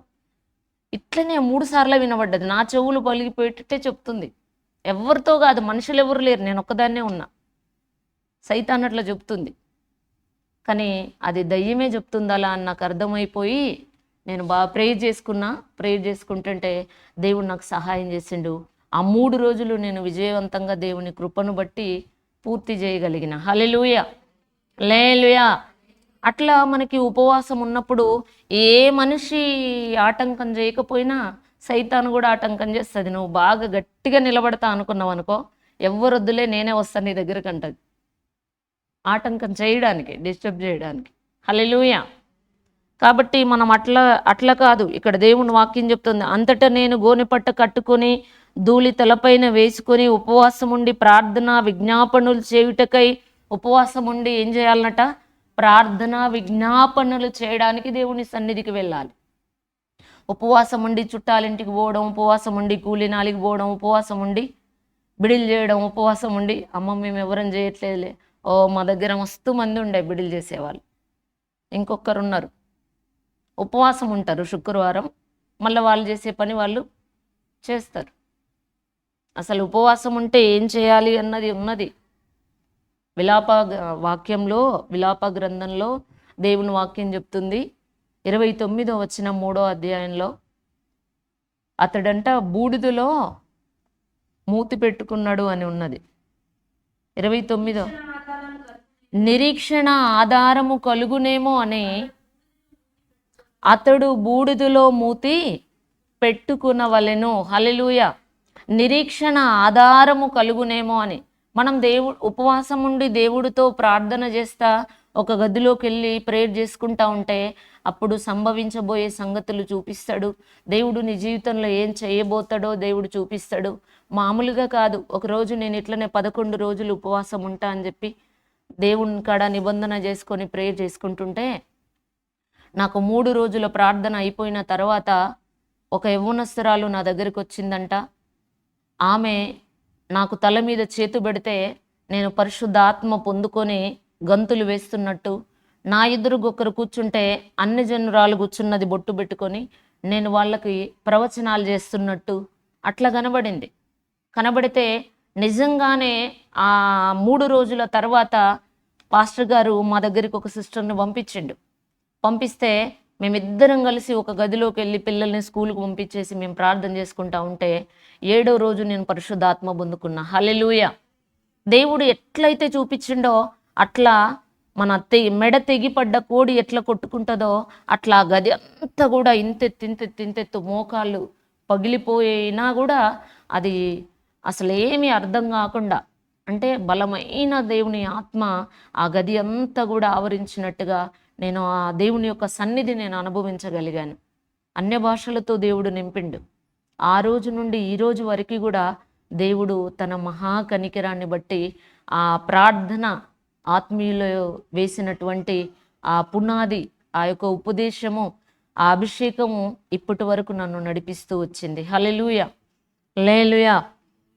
ఇట్లనే 3 సార్లు వినబడ్డది. నా చెవులు పలిగిపోయేటట్టే చెప్తుంది. ఎవరితో కాదు, మనుషులు ఎవరు లేరు, నేను ఒక్కదాన్నే ఉన్నా. సైతాన్ అట్లా చెప్తుంది. కానీ అది దయ్యమే చెప్తుంది అలా అని నాకు అర్థమైపోయి నేను బాగా ప్రేయర్ చేసుకుంటుంటే దేవుడు నాకు సహాయం చేసిండు. ఆ 3 రోజులు నేను విజయవంతంగా దేవుని కృపను బట్టి పూర్తి చేయగలిగిన. హల్లెలూయా, హల్లెలూయా. అట్లా మనకి ఉపవాసం ఉన్నప్పుడు ఏ మనిషి ఆటంకం చేయకపోయినా సైతాను కూడా ఆటంకం చేస్తుంది. నువ్వు బాగా గట్టిగా నిలబడతా అనుకున్నావు అనుకో, ఎవ్వరొద్దులే నేనే వస్తాను నీ దగ్గరకు అంటది. ఆటంకం చేయడానికి, డిస్టర్బ్ చేయడానికి. హల్లెలూయా. కాబట్టి మనం అట్లా కాదు. ఇక్కడ దేవుని వాక్యం చెప్తుంది, అంతటా నేను గోనెపట్ట కట్టుకొని ధూళి తలపైన వేసుకొని ఉపవాసం ఉండి ప్రార్థన విజ్ఞాపనలు చేయుటకై ఉపవాసం ఉండి ఏం చేయాలన్నట? ప్రార్థన విజ్ఞాపనలు చేయడానికి దేవుని సన్నిధికి వెళ్ళాలి. ఉపవాసం ఉండి చుట్టాలింటికి పోవడం, ఉపవాసం ఉండి కూలినాలికి పోవడం, ఉపవాసం ఉండి బిడిలు చేయడం, ఉపవాసం ఉండి అమ్మ మేము ఎవరం చేయట్లేదులే, ఓ మా దగ్గర మస్తు మంది ఉండే బిడిలు చేసేవాళ్ళు. ఇంకొకరు ఉన్నారు, ఉపవాసం ఉంటారు శుక్రవారం, మళ్ళీ వాళ్ళు చేసే పని వాళ్ళు చేస్తారు. అసలు ఉపవాసం ఉంటే ఏం చేయాలి అన్నది ఉన్నది. విలాప గ్రంథంలో దేవుని వాక్యం చెప్తుంది, 29వ వచనం 3వ అధ్యాయంలో, అతడంట బూడిదలో మూతి పెట్టుకున్నాడు అని ఉన్నది. 29 నిరీక్షణ ఆధారము కలుగునేమో అని అతడు బూడిదలో మూతి పెట్టుకునవలెను. హల్లెలూయా. నిరీక్షణ ఆధారము కలుగునేమో అని. మనం ఉపవాసం ఉండి దేవుడితో ప్రార్థన చేస్తా ఒక గదిలోకి వెళ్ళి ప్రేయర్ చేసుకుంటా ఉంటే అప్పుడు సంభవించబోయే సంగతులు చూపిస్తాడు. దేవుడు నీ జీవితంలో ఏం చేయబోతాడో దేవుడు చూపిస్తాడు. మామూలుగా కాదు. ఒకరోజు నేను ఇట్లనే 11 రోజులు ఉపవాసం ఉంటా అని చెప్పి దేవుని కాడ నిబంధన చేసుకొని ప్రేయర్ చేసుకుంటుంటే నాకు 3 రోజుల ప్రార్థన అయిపోయిన తర్వాత ఒక యవ్వనస్తురాలు నా దగ్గరికి వచ్చిందంట. ఆమె నాకు తల మీద చేతు పెడితే నేను పరిశుద్ధాత్మ పొందుకొని గంతులు వేస్తున్నట్టు, నా ఎదురుగొకరు కూర్చుంటే అన్ని జనురాలు కూర్చున్నది బొట్టు పెట్టుకొని నేను వాళ్ళకి ప్రవచనాలు చేస్తున్నట్టు అట్లా కనబడింది. కనబడితే నిజంగానే ఆ 3 రోజుల తర్వాత పాస్టర్ గారు మా దగ్గరికి ఒక సిస్టర్ని పంపిస్తే మేమిద్దరం కలిసి ఒక గదిలోకి వెళ్ళి పిల్లల్ని స్కూల్కి పంపించేసి మేము ప్రార్థన చేసుకుంటా ఉంటే 7వ రోజు నేను పరిశుద్ధాత్మ పొందుకున్నా. హల్లెలూయా. దేవుడు ఎట్లయితే చూపించిండో అట్లా మన మెడ తెగిపడ్డ కోడి ఎట్లా కొట్టుకుంటుందో అట్లా గది అంతా కూడా ఇంతెత్తు మోకాళ్ళు పగిలిపోయినా కూడా అది అసలు ఏమీ అర్థం కాకుండా, అంటే బలమైన దేవుని ఆత్మ ఆ గది అంతా కూడా ఆవరించినట్టుగా నేను ఆ దేవుని యొక్క సన్నిధి నేను అనుభవించగలిగాను. అన్య భాషలతో దేవుడు నింపిండు. ఆ రోజు నుండి ఈ రోజు వరకు కూడా దేవుడు తన మహాకనికరాన్ని బట్టి ఆ ప్రార్థన ఆత్మీయులో వేసినటువంటి ఆ పునాది, ఆ యొక్క ఉపదేశము, ఆ అభిషేకము ఇప్పటి వరకు నన్ను నడిపిస్తూ వచ్చింది. హల్లెలూయా, హల్లెలూయా.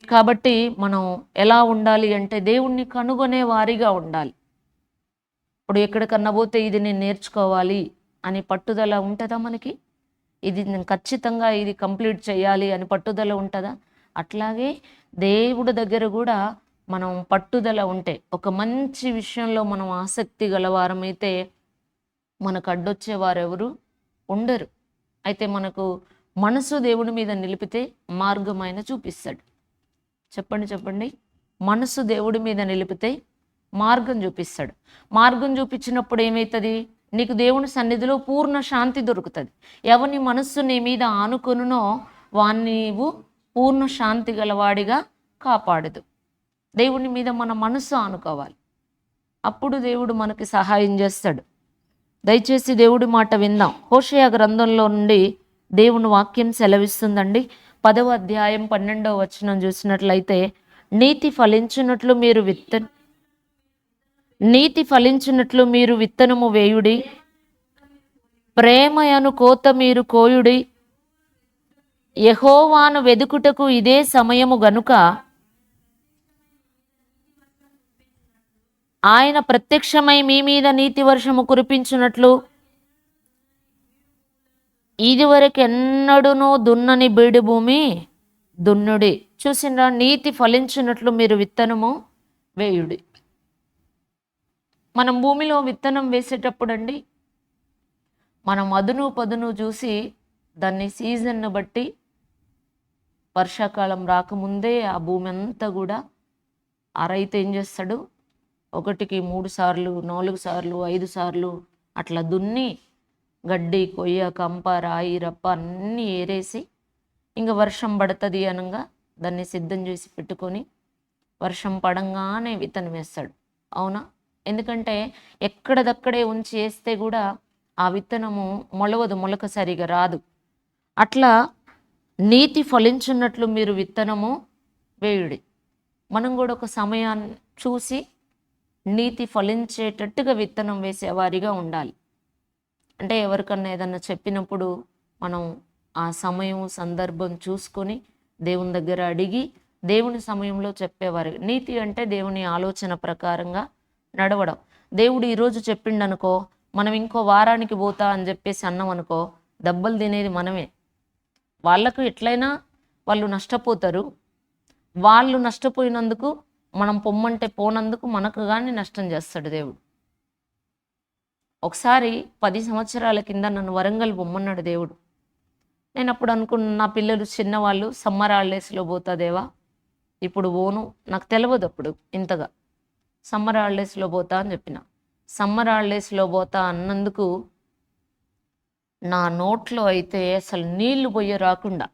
కాబట్టి మనం ఎలా ఉండాలి అంటే దేవుణ్ణి కనుగొనే వారిగా ఉండాలి. ఇప్పుడు ఎక్కడికన్నా పోతే ఇది నేను నేర్చుకోవాలి అని పట్టుదల ఉంటుందా మనకి? ఇది నేను ఖచ్చితంగా ఇది కంప్లీట్ చేయాలి అని పట్టుదల ఉంటుందా? అట్లాగే దేవుడి దగ్గర కూడా మనం పట్టుదల ఉంటే, ఒక మంచి విషయంలో మనం ఆసక్తి గలవారమైతే మనకు అడ్డొచ్చేవారు ఎవరు ఉండరు. అయితే మనకు మనసు దేవుడి మీద నిలిపితే మార్గం ఆయన చూపిస్తాడు. చెప్పండి. మనసు దేవుడి మీద నిలిపితే మార్గం చూపిస్తాడు. మార్గం చూపించినప్పుడు ఏమవుతుంది? నీకు దేవుని సన్నిధిలో పూర్ణ శాంతి దొరుకుతుంది. ఎవని మనస్సు నీ మీద ఆనుకొనునో వాన్ని నీవు పూర్ణ శాంతి గలవాడిగా కాపాడదు. దేవుని మీద మన మనస్సు ఆనుకోవాలి. అప్పుడు దేవుడు మనకి సహాయం చేస్తాడు. దయచేసి దేవుడి మాట విందాం. హోషేయ గ్రంథంలో నుండి దేవుని వాక్యం సెలవిస్తుందండి. 10వ అధ్యాయం 12వ వచనం చూసినట్లయితే, నీతి ఫలించినట్లు మీరు నీతి ఫలించినట్లు మీరు విత్తనము వేయుడి, ప్రేమయను కోత మీరు కోయుడి. యెహోవాను వెదుకుటకు ఇదే సమయము గనుక ఆయన ప్రత్యక్షమై మీ మీద నీతి వర్షము కురిపించినట్లు ఇదివరకు ఎన్నడూనూ దున్నని బీడు భూమి దున్నుడి. చూసిండ్రా, నీతి ఫలించినట్లు మీరు విత్తనము వేయుడి. మనం భూమిలో విత్తనం వేసేటప్పుడు అండి, మనం అదును పదును చూసి దాన్ని సీజన్ను బట్టి వర్షాకాలం రాకముందే ఆ భూమి అంతా కూడా ఆ రైతు ఏం చేస్తాడు, 1కి 3 సార్లు, 4 సార్లు, 5 సార్లు అట్లా దున్ని గడ్డి, కొయ్య, కంప, రాయి, రప్ప అన్నీ ఏరేసి ఇంకా వర్షం పడుతుంది అనగా దాన్ని సిద్ధం చేసి పెట్టుకొని వర్షం పడంగానే విత్తనం వేస్తాడు. అవునా? ఎందుకంటే ఎక్కడదక్కడే ఉంచి వేస్తే కూడా ఆ విత్తనము మొలవదు, మొలక సరిగా రాదు. అట్లా నీతి ఫలించున్నట్లు మీరు విత్తనము వేయుడి. మనం కూడా ఒక సమయాన్ని చూసి నీతి ఫలించేటట్టుగా విత్తనం వేసేవారిగా ఉండాలి. అంటే ఎవరికన్నా ఏదన్నా చెప్పినప్పుడు మనం ఆ సమయం సందర్భం చూసుకొని దేవుని దగ్గర అడిగి దేవుని సమయంలో చెప్పేవారు. నీతి అంటే దేవుని ఆలోచన ప్రకారంగా నడవడం. దేవుడు ఈరోజు చెప్పిండనుకో, మనం ఇంకో వారానికి పోతా అని చెప్పేసి అన్నాం అనుకో, దెబ్బలు తినేది మనమే. వాళ్ళకు ఎట్లయినా వాళ్ళు నష్టపోతారు. వాళ్ళు నష్టపోయినందుకు మనం పొమ్మంటే పోనందుకు మనకు కానీ నష్టం చేస్తాడు దేవుడు. ఒకసారి 10 సంవత్సరాల కింద నన్ను వరంగల్ పొమ్మన్నాడు దేవుడు. నేను అప్పుడు అనుకున్న, నా పిల్లలు చిన్నవాళ్ళు, సమ్మర్ హాలిడేస్లో పోతా దేవా, ఇప్పుడు పోను, నాకు తెలియదు అప్పుడు ఇంతగా. సమ్మర్ హాలిడేస్లో పోతా అని చెప్పిన. సమ్మర్ హాలిడేస్లో పోతా అన్నందుకు నా నోట్లో అయితే అసలు నీళ్లు పోయే రాకుండా,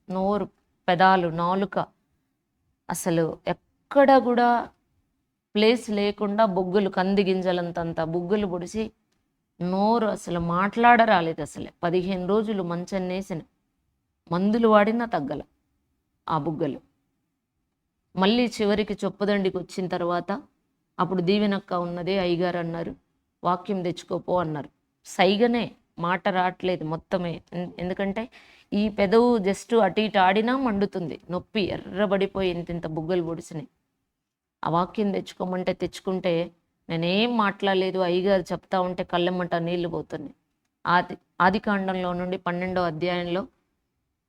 నోరు, పెదాలు, నాలుక అసలు ఎక్కడ కూడా ప్లేస్ లేకుండా బొగ్గులు, కంది గింజలంతంత బొగ్గులు పొడిచి నోరు అసలు మాట్లాడరాలేదు. అసలే 15 రోజులు మంచన్నేసిన, మందులు వాడినా తగ్గల ఆ బుగ్గలు. మళ్ళీ చివరికి చొప్పదండికి వచ్చిన తర్వాత అప్పుడు దీవెనక్క ఉన్నదే, అయ్యగారు అన్నారు, వాక్యం తెచ్చుకోపో అన్నారు. సైగనే, మాట రావట్లేదు మొత్తమే. ఎందుకంటే ఈ పెదవు జస్ట్ అటు ఇటు ఆడినా మండుతుంది, నొప్పి ఎర్రబడిపోయి ఇంత బుగ్గలు పొడిచినాయి. ఆ వాక్యం తెచ్చుకోమంటే తెచ్చుకుంటే నేనేం మాట్లాడలేదు. అయ్యగారు చెప్తా ఉంటే కళ్ళెమ్మట నీళ్లు పోతున్నాయి. ఆదికాండంలో నుండి 12వ అధ్యాయంలో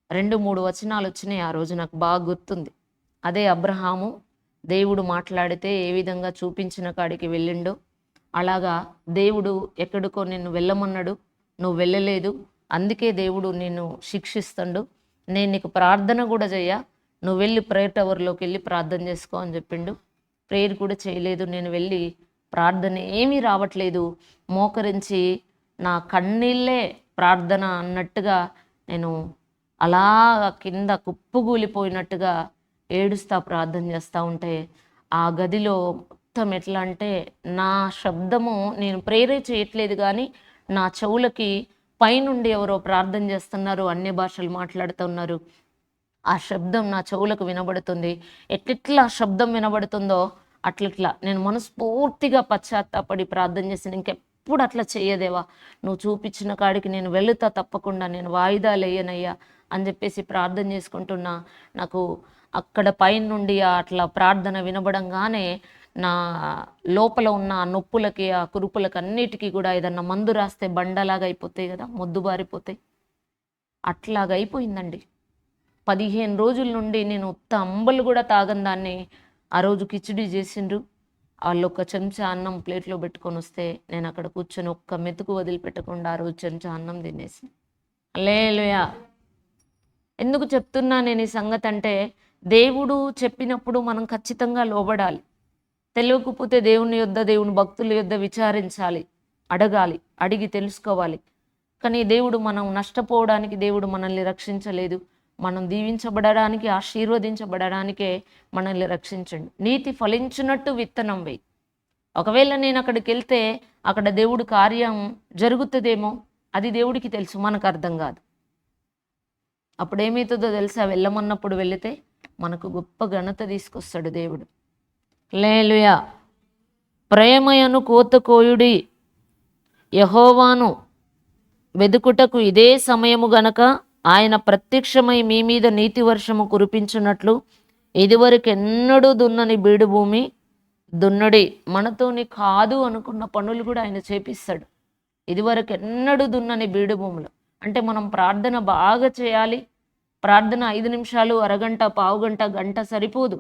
2-3 వచనాలు వచ్చినాయి. ఆ రోజు నాకు బాగా గుర్తుంది. అదే అబ్రహాము దేవుడు మాట్లాడితే ఏ విధంగా చూపించిన కాడికి వెళ్ళిండో, అలాగా దేవుడు ఎక్కడికో నిన్ను వెళ్ళమన్నాడు, నువ్వు వెళ్ళలేదు, అందుకే దేవుడు నిన్ను శిక్షిస్తాడు. నేను నీకు ప్రార్థన కూడా చెయ్య, నువ్వు వెళ్ళి ప్రేయర్ టవర్లోకి వెళ్ళి ప్రార్థన చేసుకో అని చెప్పిండు. ప్రేయర్ కూడా చేయలేదు. నేను వెళ్ళి ప్రార్థన ఏమీ రావట్లేదు, మోకరించి నా కన్నీళ్ళే ప్రార్థన అన్నట్టుగా నేను అలా కింద కుప్పగూలిపోయినట్టుగా ఏడుస్తా ప్రార్థన చేస్తూ ఉంటే ఆ గదిలో మొత్తం ఎట్లా అంటే, నా శబ్దము, నేను ప్రేరే చేయట్లేదు కానీ నా చెవులకి పైనుండి ఎవరో ప్రార్థన చేస్తున్నారు, అన్య భాషలు మాట్లాడుతున్నారు. ఆ శబ్దం నా చెవులకు వినబడుతుంది. ఎట్లా శబ్దం వినబడుతుందో అట్లట్లా నేను మనస్ఫూర్తిగా పశ్చాత్తాపడి ప్రార్థన చేసి, ఇంకెప్పుడు అట్లా చెయ్యదేవా, నువ్వు చూపించిన కాడికి నేను వెళుతా, తప్పకుండా నేను వాయిదాలు వేయనయ్యా అని చెప్పేసి ప్రార్థన చేసుకుంటున్నా. నాకు అక్కడ పైన నుండి అట్లా ప్రార్థన వినబడంగానే నా లోపల ఉన్న ఆ నొప్పులకి, ఆ కురుపులకు అన్నిటికీ కూడా ఏదన్నా మందు రాస్తే బండలాగా అయిపోతాయి కదా, మొద్దుబారిపోతాయి, అట్లాగా అయిపోయిందండి. 15 రోజుల నుండి నేను ఉత్త అంబలు కూడా తాగని దాన్ని ఆ రోజు కిచిడి చేసిండ్రు. వాళ్ళు ఒక చెంచా అన్నం ప్లేట్లో పెట్టుకొని వస్తే నేను అక్కడ కూర్చొని ఒక్క మెతుకు వదిలిపెట్టకుండా ఆ రోజు చెంచా అన్నం తినేసి. హల్లెలూయా. ఎందుకు చెప్తున్నా నేను ఈ సంగతి అంటే, దేవుడు చెప్పినప్పుడు మనం ఖచ్చితంగా లోబడాలి. తెలియకపోతే దేవుని యొద్ద, దేవుని భక్తుల యొద్ద విచారించాలి, అడగాలి, అడిగి తెలుసుకోవాలి. కానీ దేవుడు, మనం నష్టపోవడానికి దేవుడు మనల్ని రక్షించలేదు, మనం దీవించబడడానికి, ఆశీర్వదించబడడానికే మనల్ని రక్షించండి. నీతి ఫలించినట్టు విత్తనం వేయి. ఒకవేళ నేను అక్కడికి వెళ్తే అక్కడ దేవుడు కార్యం జరుగుతుందేమో, అది దేవుడికి తెలుసు, మనకు అర్థం కాదు. అప్పుడు ఏమవుతుందో తెలుసా, వెళ్ళమన్నప్పుడు వెళితే మనకు గొప్ప ఘనత తీసుకొస్తాడు దేవుడు. హల్లెలూయా. ప్రేమయను కోత కోయుడి, యెహోవాను వెదుకుటకు ఇదే సమయము గనక ఆయన ప్రత్యక్షమై మీ మీద నీతి వర్షము కురిపించున్నట్లు ఇదివరకు ఎన్నడూ దున్నని బీడు భూమి దున్నడి. మనతోని కాదు అనుకున్న పనులు కూడా ఆయన చేపిస్తాడు. ఇదివరకు ఎన్నడూ దున్నని బీడు భూములు. అంటే మనం ప్రార్థన బాగా చేయాలి. ప్రార్థన 5 నిమిషాలు, అరగంట, పావుగంట, గంట సరిపోదు.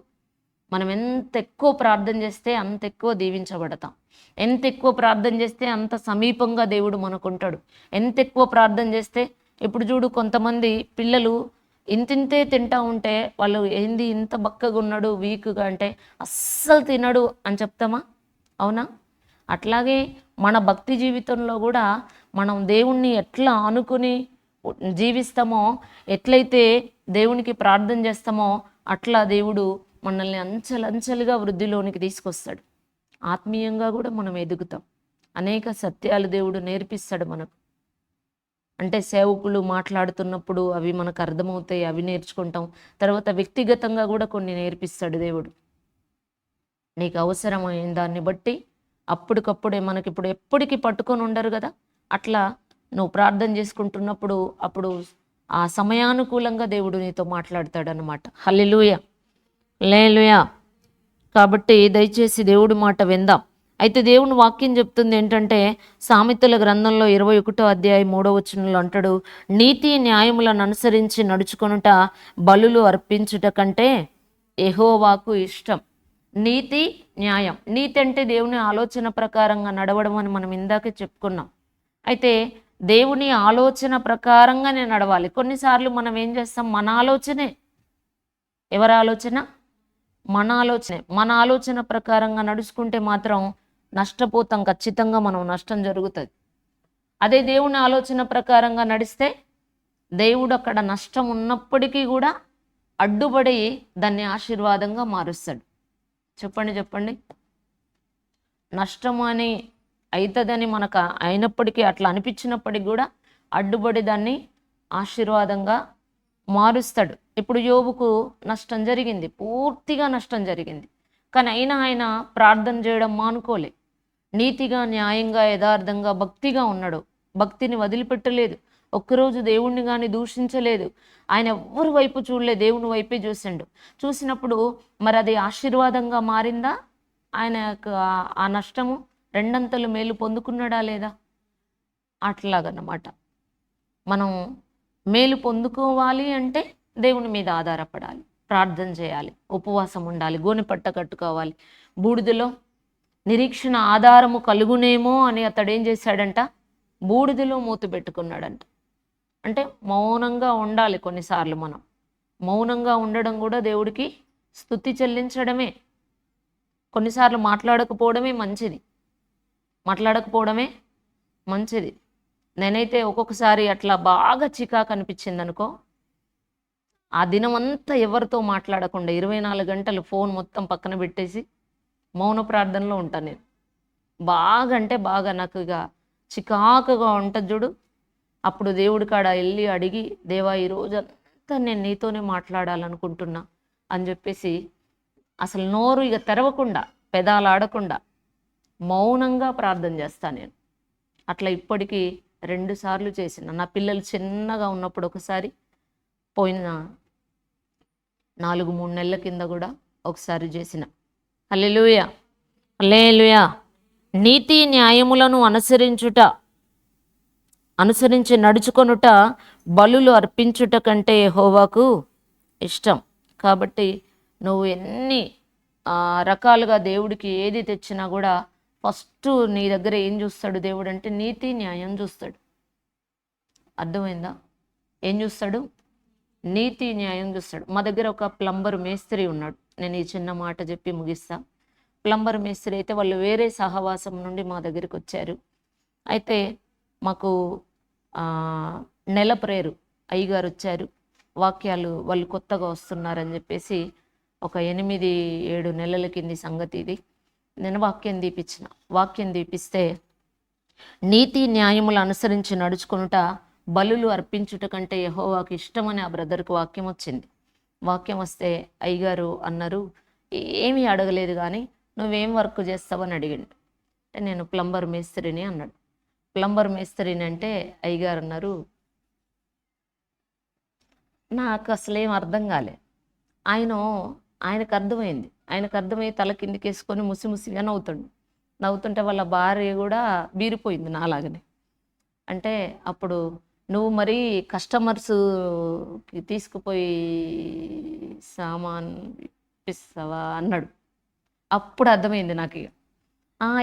మనం ఎంత ఎక్కువ ప్రార్థన చేస్తే అంత ఎక్కువ దీవించబడతాం. ఎంత ఎక్కువ ప్రార్థన చేస్తే అంత సమీపంగా దేవుడు మనకుంటాడు. ఎంత ఎక్కువ ప్రార్థన చేస్తే, ఇప్పుడు చూడు కొంతమంది పిల్లలు ఇంతింతే తింటా ఉంటే వాళ్ళు ఏంది ఇంత బక్కగా ఉన్నాడు, వీక్గా అంటే అస్సలు తినడు అని చెప్తామా? అవునా? అట్లాగే మన భక్తి జీవితంలో కూడా మనం దేవుణ్ణి ఎట్లా ఆనుకుని జీవిస్తామో, ఎట్లయితే దేవునికి ప్రార్థన చేస్తామో అట్లా దేవుడు మనల్ని అంచెలంచెలుగా వృద్ధిలోనికి తీసుకొస్తాడు. ఆత్మీయంగా కూడా మనం ఎదుగుతాం. అనేక సత్యాలు దేవుడు నేర్పిస్తాడు మనకు. అంటే సేవకులు మాట్లాడుతున్నప్పుడు అవి మనకు అర్థమవుతాయి, అవి నేర్చుకుంటాం. తర్వాత వ్యక్తిగతంగా కూడా కొన్ని నేర్పిస్తాడు దేవుడు. నీకు అవసరమైన దాన్ని బట్టి అప్పటికప్పుడే, మనకి ఇప్పుడు ఎప్పటికీ పట్టుకొని ఉండరు కదా, అట్లా నువ్వు ప్రార్థన చేసుకుంటున్నప్పుడు అప్పుడు ఆ సమయానుకూలంగా దేవుడు నీతో మాట్లాడతాడనమాట. హల్లెలూయా, హల్లెలూయా. కాబట్టి దయచేసి దేవుడి మాట విందాం. అయితే దేవుని వాక్యం చెప్తుంది ఏంటంటే, సామెతల గ్రంథంలో 21వ అధ్యాయం 3వ వచనంలో అంటాడు, నీతి న్యాయములను అనుసరించి నడుచుకొనుట బలులు అర్పించుట కంటే యెహోవాకు ఇష్టం. నీతి, న్యాయం. నీతి అంటే దేవుని ఆలోచన ప్రకారంగా నడవడం అని మనం ఇందాకే చెప్పుకున్నాం. అయితే దేవుని ఆలోచన ప్రకారంగానే నడవాలి. కొన్నిసార్లు మనం ఏం చేస్తాం, మన ఆలోచనే. ఎవరి ఆలోచన? మన ఆలోచనే. మన ఆలోచన ప్రకారంగా నడుచుకుంటే మాత్రం నష్టపోతాం. ఖచ్చితంగా మనం నష్టం జరుగుతుంది. అదే దేవుని ఆలోచన ప్రకారంగా నడిస్తే దేవుడు అక్కడ నష్టం ఉన్నప్పటికీ కూడా అడ్డుపడి దాన్ని ఆశీర్వాదంగా మారుస్తాడు. చెప్పండి. నష్టం అని అవుతుందని మనకు అయినప్పటికీ, అట్లా అనిపించినప్పటికీ కూడా అడ్డుపడి దాన్ని ఆశీర్వాదంగా మారుస్తాడు. ఇప్పుడు యోబుకు నష్టం జరిగింది, పూర్తిగా నష్టం జరిగింది. కానీ అయినా ఆయన ప్రార్థన చేయడం మానుకోలే. నీతిగా, న్యాయంగా, యథార్థంగా, భక్తిగా ఉన్నాడు. భక్తిని వదిలిపెట్టలేదు. ఒక్కరోజు దేవుణ్ణి కానీ దూషించలేదు. ఆయన ఎవ్వరి వైపు చూడలేదు, దేవుని వైపే చూసిండు. చూసినప్పుడు మరి అది ఆశీర్వాదంగా మారిందా? ఆయన ఆ నష్టము రెండంతలు మేలు పొందుకున్నాడా లేదా? అట్లాగన్నమాట. మనం మేలు పొందుకోవాలి అంటే దేవుని మీద ఆధారపడాలి, ప్రార్థన చేయాలి, ఉపవాసం ఉండాలి, గోనె పట్ట కట్టుకోవాలి. బూడిదలో నిరీక్షణ ఆధారము కలుగునేమో అని అతడు ఏం చేశాడంట, బూడిదలో మూతి పెట్టుకున్నాడంట. అంటే మౌనంగా ఉండాలి. కొన్నిసార్లు మనం మౌనంగా ఉండడం కూడా దేవుడికి స్తుతి చెల్లించడమే. కొన్నిసార్లు మాట్లాడకపోవడమే మంచిది. నేనైతే ఒక్కొక్కసారి అట్లా బాగా చికాకు అనిపించింది అనుకో, ఆ దినం అంతా ఎవరితో మాట్లాడకుండా 24 గంటలు ఫోన్ మొత్తం పక్కన పెట్టేసి మౌన ప్రార్థనలో ఉంటాను నేను. బాగా అంటే బాగా నాకు ఇక చికాకుగా ఉంటుంది చూడు, అప్పుడు దేవుడి కాడ వెళ్ళి అడిగి, దేవా ఈ రోజంతా నేను నీతోనే మాట్లాడాలనుకుంటున్నా అని చెప్పేసి అసలు నోరు ఇక తెరవకుండా, పెదాలు ఆడకుండా మౌనంగా ప్రార్థన చేస్తాను నేను. అట్లా ఇప్పటికీ 2 సార్లు చేసిన. నా పిల్లలు చిన్నగా ఉన్నప్పుడు ఒకసారి, పోయిన 4-3 నెలల కింద కూడా ఒకసారి చేసిన. హల్లెలూయా, హల్లెలూయా. నీతి న్యాయములను అనుసరించి నడుచుకొనుట బలులు అర్పించుట కంటే యెహోవాకు ఇష్టం. కాబట్టి నువ్వు ఎన్ని రకాలుగా దేవుడికి ఏది తెచ్చినా కూడా ఫస్ట్ నీ దగ్గర ఏం చూస్తాడు దేవుడు అంటే, నీతి న్యాయం చూస్తాడు. అర్థమైందా? ఏం చూస్తాడు? నీతి న్యాయం చూస్తాడు. మా దగ్గర ఒక ప్లంబర్ మేస్త్రి ఉన్నాడు. నేను ఈ చిన్న మాట చెప్పి ముగిస్తా. ప్లంబర్ మేస్త్రి అయితే వాళ్ళు వేరే సహవాసం నుండి మా దగ్గరికి వచ్చారు. అయితే మాకు నెల ప్రేరు అయ్యగారు వచ్చారు. వాక్యాలు వాళ్ళు కొత్తగా వస్తున్నారని చెప్పేసి ఒక 8-7 నెలల కింది సంగతి ఇది. నేను వాక్యం దీపిస్తే, నీతి న్యాయములు అనుసరించి నడుచుకొనుట బలులు అర్పించుట కంటే యెహోవాకు ఇష్టమని ఆ బ్రదర్కి వాక్యం వచ్చింది. వాక్యం వస్తే అయ్యగారు అన్నారు, ఏమీ అడగలేదు కానీ నువ్వేం వర్క్ చేస్తావని అడిగిండు. అంటే నేను ప్లంబర్ మేస్త్రిని అన్నాడు. ప్లంబర్ మేస్త్రిని అంటే అయ్యగారు అన్నారు, నాకు అసలేం అర్థం కాలే. ఆయన ఆయనకు అర్థమైంది. ఆయనకు అర్థమై తల కిందికేసుకొని ముసిముసిగా నవ్వుతుంటే వాళ్ళ భార్య కూడా బీరిపోయింది నాలాగనే. అంటే అప్పుడు నువ్వు మరి కస్టమర్స్కి తీసుకుపోయి సామాన్ ఇప్పిస్తావా అన్నాడు. అప్పుడు అర్థమైంది నాకు. ఇక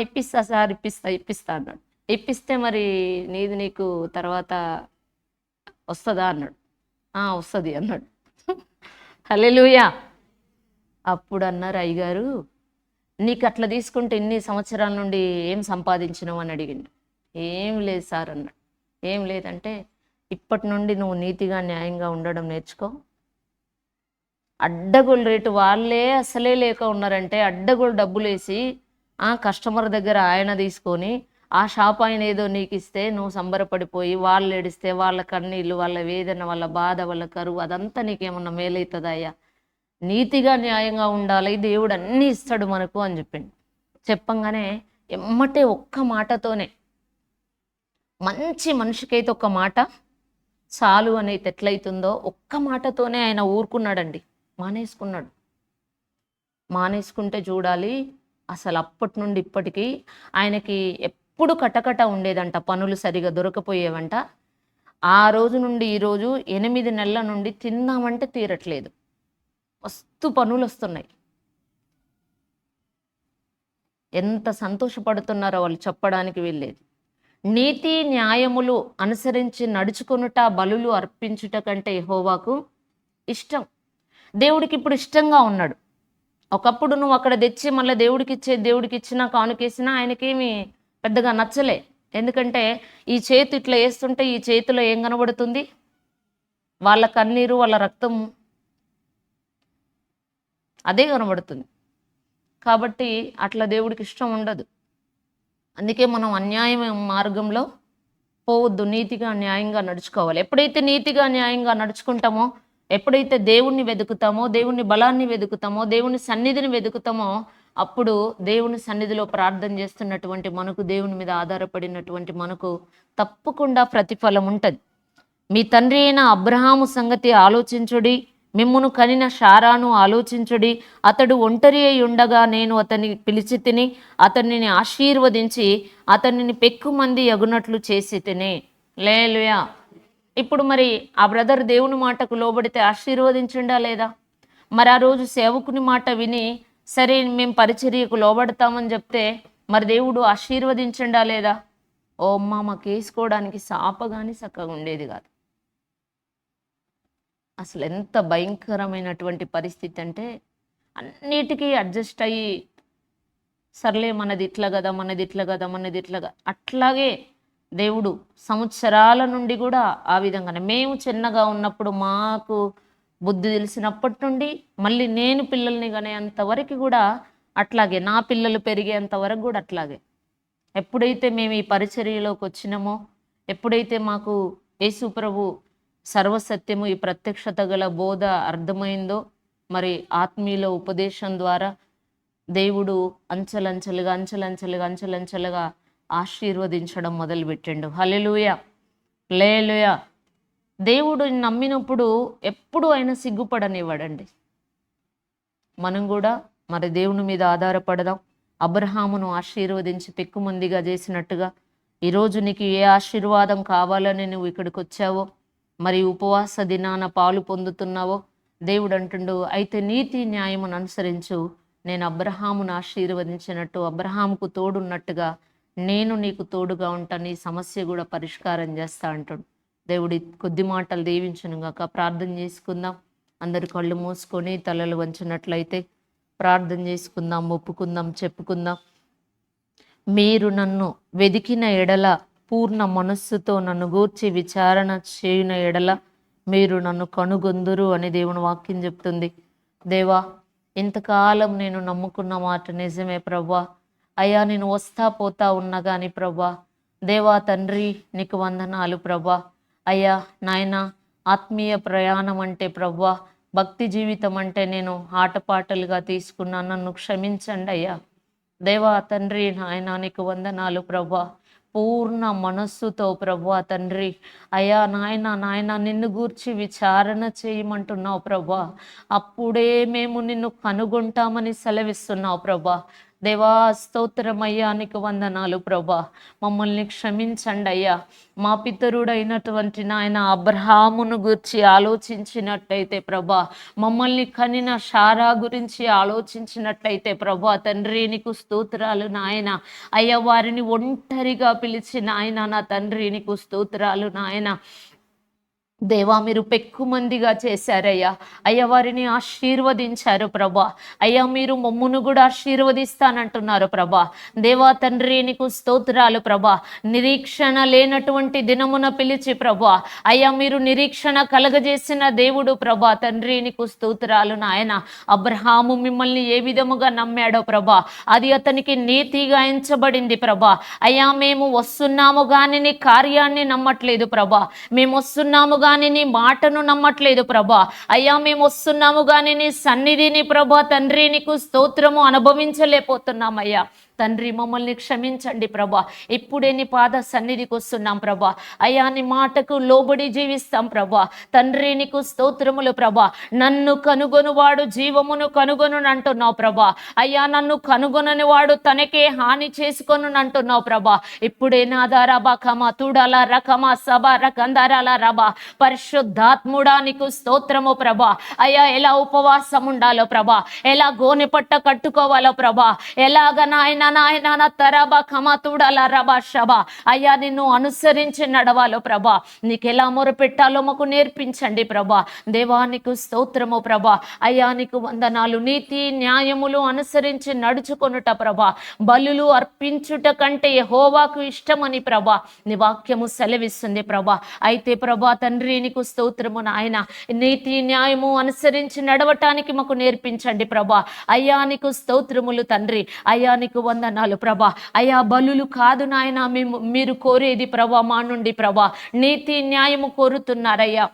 ఇప్పిస్తా సార్, ఇప్పిస్తా అన్నాడు. ఇప్పిస్తే మరి నీకు తర్వాత వస్తుందా అన్నాడు. వస్తుంది అన్నాడు. హల్లెలూయా. అప్పుడు అన్నారు అయ్యగారు, నీకు అట్లా తీసుకుంటే ఇన్ని సంవత్సరాల నుండి ఏం సంపాదించినావు అని అడిగిండు. ఏం లేదు సార్ అన్నాడు. ఏం లేదంటే ఇప్పటి నుండి నువ్వు నీతిగా న్యాయంగా ఉండడం నేర్చుకో. అడ్డగోలు రేటు వాళ్ళే అసలే లేక ఉన్నారంటే అడ్డగోలు డబ్బులు వేసి కస్టమర్ దగ్గర ఆయన తీసుకొని ఆ షాప్ ఆయన ఏదో నీకు ఇస్తే నువ్వు సంబరపడిపోయి వాళ్ళు ఏడిస్తే వాళ్ళ కన్నీళ్ళు, వాళ్ళ వేదన, వాళ్ళ బాధ, వాళ్ళ కరువు అదంతా నీకేమన్నా మేలవుతుందా అయ్యా? నీతిగా న్యాయంగా ఉండాలి, దేవుడు అన్నీ ఇస్తాడు మనకు అని చెప్పిండు. చెప్పంగానే ఎమ్మటే ఒక్క మాటతోనే, మంచి మనిషికైతే ఒక్క మాట చాలు అనేది ఎట్లయితుందో ఒక్క మాటతోనే ఆయన ఊరుకున్నాడండి. మానేసుకుంటే చూడాలి అసలు అప్పటి నుండి ఇప్పటికీ ఆయనకి ఎప్పుడు కటకట ఉండేదంట, పనులు సరిగా దొరకపోయేవంట. ఆ రోజు నుండి ఈరోజు 8 నెలల నుండి తిందామంటే తీరట్లేదు, పనులు వస్తున్నాయి. ఎంత సంతోషపడుతున్నారో వాళ్ళు చెప్పడానికి వెళ్ళేది. నీతి న్యాయములు అనుసరించి నడుచుకొనుట బలులు అర్పించుట కంటే యెహోవాకు ఇష్టం. దేవుడికి ఇప్పుడు ఇష్టంగా ఉన్నాడు. ఒకప్పుడు నువ్వు అక్కడ తెచ్చి మళ్ళీ దేవుడికి ఇచ్చినా కానుకేసినా ఆయనకేమి పెద్దగా నచ్చలే. ఎందుకంటే ఈ చేతి ఇట్లా వేస్తుంటే ఈ చేతిలో ఏం కనబడుతుంది? వాళ్ళ కన్నీరు, వాళ్ళ రక్తం అదే కనబడుతుంది. కాబట్టి అట్లా దేవుడికి ఇష్టం ఉండదు. అందుకే మనం అన్యాయం మార్గంలో పోవద్దు, నీతిగా న్యాయంగా నడుచుకోవాలి. ఎప్పుడైతే నీతిగా న్యాయంగా నడుచుకుంటామో, ఎప్పుడైతే దేవుణ్ణి వెతుకుతామో, దేవుని బలాన్ని వెతుకుతామో, దేవుని సన్నిధిని వెతుకుతామో, అప్పుడు దేవుని సన్నిధిలో ప్రార్థన చేస్తున్నటువంటి మనకు, దేవుని మీద ఆధారపడినటువంటి మనకు తప్పకుండా ప్రతిఫలం ఉంటుంది. మీ తండ్రి అయిన అబ్రహాము సంగతి ఆలోచించుడి, మిమ్మును కనిన శారాను ఆలోచించుడి. అతడు ఒంటరి అయి ఉండగా నేను అతన్ని పిలిచి తిని అతనిని ఆశీర్వదించి అతనిని పెక్కుమంది ఎగునట్లు చేసి తిని. హల్లెలూయా. ఇప్పుడు మరి ఆ బ్రదర్ దేవుని మాటకు లోబడితే ఆశీర్వదించిండా లేదా? మరి ఆ రోజు సేవకుని మాట విని సరే మేము పరిచర్యకు లోబడతామని చెప్తే మరి దేవుడు ఆశీర్వదించిండా లేదా? ఓ అమ్మ, మాకు వేసుకోవడానికి సాప కానీ చక్కగా ఉండేది కాదు. అసలు ఎంత భయంకరమైనటువంటి పరిస్థితి అంటే అన్నిటికీ అడ్జస్ట్ అయ్యి సర్లే మనది ఇట్లా కదా అట్లాగే దేవుడు సంవత్సరాల నుండి కూడా ఆ విధంగానే, మేము చిన్నగా ఉన్నప్పుడు మాకు బుద్ధి తెలిసినప్పటి నుండి మళ్ళీ నేను పిల్లల్ని కనేంతవరకు కూడా అట్లాగే, నా పిల్లలు పెరిగేంత వరకు కూడా అట్లాగే. ఎప్పుడైతే మేము ఈ పరిచర్యలోకి వచ్చినామో, ఎప్పుడైతే మాకు యేసు ప్రభు సర్వసత్యము ఈ ప్రత్యక్షత గల బోధ అర్థమైందో, మరి ఆత్మీయుల ఉపదేశం ద్వారా దేవుడు అంచెలంచెలుగా ఆశీర్వదించడం మొదలుపెట్టిండు. హల్లెలూయా, హల్లెలూయా. దేవుడు నమ్మినప్పుడు ఎప్పుడు ఆయన సిగ్గుపడనివ్వడండి. మనం కూడా మరి దేవుని మీద ఆధారపడదాం. అబ్రహామును ఆశీర్వదించి పెక్కుమందిగా చేసినట్టుగా ఈరోజు నీకు ఏ ఆశీర్వాదం కావాలని నువ్వు ఇక్కడికి వచ్చావో, మరి ఉపవాస దినాన పాలు పొందుతున్నావో, దేవుడు అంటుండు, అయితే నీతి న్యాయమును అనుసరించు. నేను అబ్రహామును ఆశీర్వదించినట్టు, అబ్రహాముకు తోడున్నట్టుగా నేను నీకు తోడుగా ఉంటాను, నీ సమస్య కూడా పరిష్కారం చేస్తా అంటాడు. దేవుడి కొద్ది మాటలు దీవించునుగాక. ప్రార్థన చేసుకుందాం. అందరు కళ్ళు మూసుకొని తలలు వంచినట్లయితే ప్రార్థన చేసుకుందాం, ఒప్పుకుందాం, చెప్పుకుందాం. మీరు నన్ను వెదికిన ఎడల, పూర్ణ మనస్సుతో నన్ను గూర్చి విచారణ చేయున ఎడల మీరు నన్ను కనుగొందురు అని దేవుని వాక్యం చెప్తుంది. దేవా, ఇంతకాలం నేను నమ్ముకున్న మాట నిజమే ప్రవ్వా. అయ్యా, నేను వస్తా పోతా ఉన్నా కానీ ప్రవ్వా, దేవా తండ్రి నీకు వందనాలు ప్రవ్వా. అయ్యా నాయన, ఆత్మీయ ప్రయాణం అంటే ప్రవ్వా, భక్తి జీవితం అంటే నేను ఆటపాటలుగా తీసుకున్నాను, నన్ను క్షమించండి అయ్యా. దేవా తండ్రి నాయన నీకు వందనాలు ప్రభా. పూర్ణ మనస్సుతో ప్రభా తండ్రి అయ్యా నాయన నిన్ను గూర్చి విచారణ చేయమంటున్నావు ప్రభా. అప్పుడే మేము నిన్ను కనుగొంటామని సెలవిస్తున్నావు ప్రభా. దేవా స్తోత్రమయ్యా నీకు వందనాలు ప్రభా. మమ్మల్ని క్షమించండి అయ్యా. మా పితరుడైనటువంటి నాయన అబ్రహామును గురించి ఆలోచించినట్టయితే ప్రభా, మమ్మల్ని కనిన షారా గురించి ఆలోచించినట్లయితే ప్రభా తండ్రి నీకు స్తోత్రాలు నాయన. అయ్యా వారిని ఒంటరిగా పిలిచి నాయన నా తండ్రి నీకు స్తోత్రాలు నాయన. దేవా మీరు పెక్కుమందిగా చేశారయ్యా. అయ్యా వారిని ఆశీర్వదించారు ప్రభా. అయ్యా మీరు మమ్మును కూడా ఆశీర్వదిస్తానంటున్నారు ప్రభా. దేవా తండ్రి నీకు స్తోత్రాలు ప్రభా. నిరీక్షణ లేనటువంటి దినమున పిలిచి ప్రభా అయ్యా మీరు నిరీక్షణ కలగజేసిన దేవుడు ప్రభా తండ్రి నీకు స్తోత్రాలు నాయన. అబ్రహాము మిమ్మల్ని ఏ విధముగా నమ్మాడో ప్రభా, అది అతనికి నీతిగా ఎంచబడింది ప్రభా. అయ్యా మేము వస్తున్నాము కానీ నీ కార్యాన్ని నమ్మట్లేదు ప్రభా. మేము వస్తున్నాము కానీ నీ మాటను నమ్మట్లేదు ప్రభా. అయ్యా మేము వస్తున్నాము కానీ నీ సన్నిధిని ప్రభా తండ్రి నీకు స్తోత్రము అనుభవించలేకపోతున్నామయ్యా. తండ్రి మమ్మల్ని క్షమించండి ప్రభా. ఇప్పుడే నీ పాద సన్నిధికి వస్తున్నాం ప్రభా. అయ్యా నీ మాటకు లోబడి జీవిస్తాం ప్రభా. తండ్రి నీకు స్తోత్రములు ప్రభా. నన్ను కనుగొనువాడు జీవమును కనుగొను అంటున్నావు ప్రభా. అయ్యా నన్ను కనుగొనని వాడు తనకే హాని చేసుకొను అంటున్నావు ప్రభా. ఇప్పుడే నాదారాబా కమా తుడాల రకమా సభ రకందరాల రబా. పరిశుద్ధాత్ముడా నీకు స్తోత్రము ప్రభా. అయ్యా ఎలా ఉపవాసం ఉండాలో ప్రభా, ఎలా గోనె పట్ట కట్టుకోవాలో ప్రభా, ఎలాగ నాయన తరబా కమతుడల రబా షబా అయ్యా నిన్ను అనుసరించి నడవాలో ప్రభా. నీకు ఎలా మొరపెట్టాలో మాకు నేర్పించండి ప్రభా. దేవానికి స్తోత్రము ప్రభా. అయ్యా నీకు వందనాలు. నీతి న్యాయములు అనుసరించి నడుచుకొనుట ప్రభా. బలులు అర్పించుట కంటే యెహోవాకు ఇష్టమని ప్రభా నీ వాక్యము సెలవిస్తుంది ప్రభా. అయితే ప్రభా తండ్రి నీకు స్తోత్రము నాయన. నీతి న్యాయము అనుసరించి నడవటానికి మాకు నేర్పించండి ప్రభా. అయ్యా నీకు స్తోత్రములు తండ్రి. అయ్యా నీకు వందనాలు ప్రభా. అయ్యా బలులు కాదు నాయన మీరు కోరేది ప్రభా మా నుండి ప్రభా. నీతి న్యాయము కోరుతున్నారయ్యా.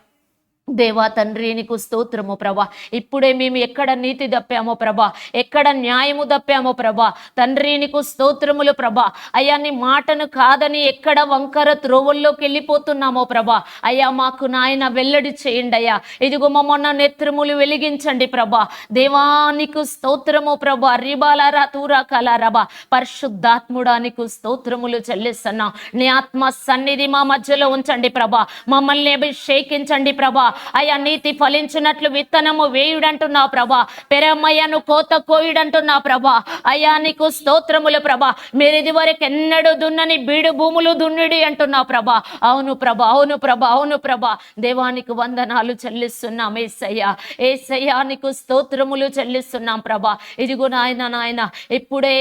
దేవా తండ్రి నీకు స్తోత్రము ప్రభా. ఇప్పుడే మేము ఎక్కడ నీతి తప్పామో ప్రభా, ఎక్కడ న్యాయము తప్పామో ప్రభా తండ్రి నీకు స్తోత్రములు ప్రభా. అయ్యా నీ మాటను కాదని ఎక్కడ వంకర త్రోవల్లోకి వెళ్ళిపోతున్నామో ప్రభా అయ్యా మాకు నాయన వెల్లడి చేయండి అయ్యా. ఇదిగో మమ్మల్ని నేత్రములు వెలిగించండి ప్రభా. దేవానికి స్తోత్రము ప్రభా. రిబాలారా తూరా కలారబా. పరిశుద్ధాత్ముడా నీకు స్తోత్రములు చెల్లిస్తున్నా. నీ ఆత్మ సన్నిధి మా మధ్యలో ఉంచండి ప్రభా. మమ్మల్ని అభిషేకించండి ప్రభా. అయ్యా నీతి ఫలించినట్లు విత్తనము వేయుడంటున్నావు ప్రభా. పెరమయ్యను కోత కోయుడంటున్నావు ప్రభా. అయ్యా నీకు స్తోత్రములు ప్రభా. మీరు ఇది వరకు ఎన్నడూ దున్నని బీడు భూములు దున్నుడి అంటున్నావు ప్రభా. అవును ప్రభా, అవును ప్రభా, అవును ప్రభా. దేవానికి వందనాలు చెల్లిస్తున్నాం ఏసయ్యా. ఏసయ్యా నీకు స్తోత్రములు చెల్లిస్తున్నాం ప్రభా. ఇదిగో నాయన ఇప్పుడే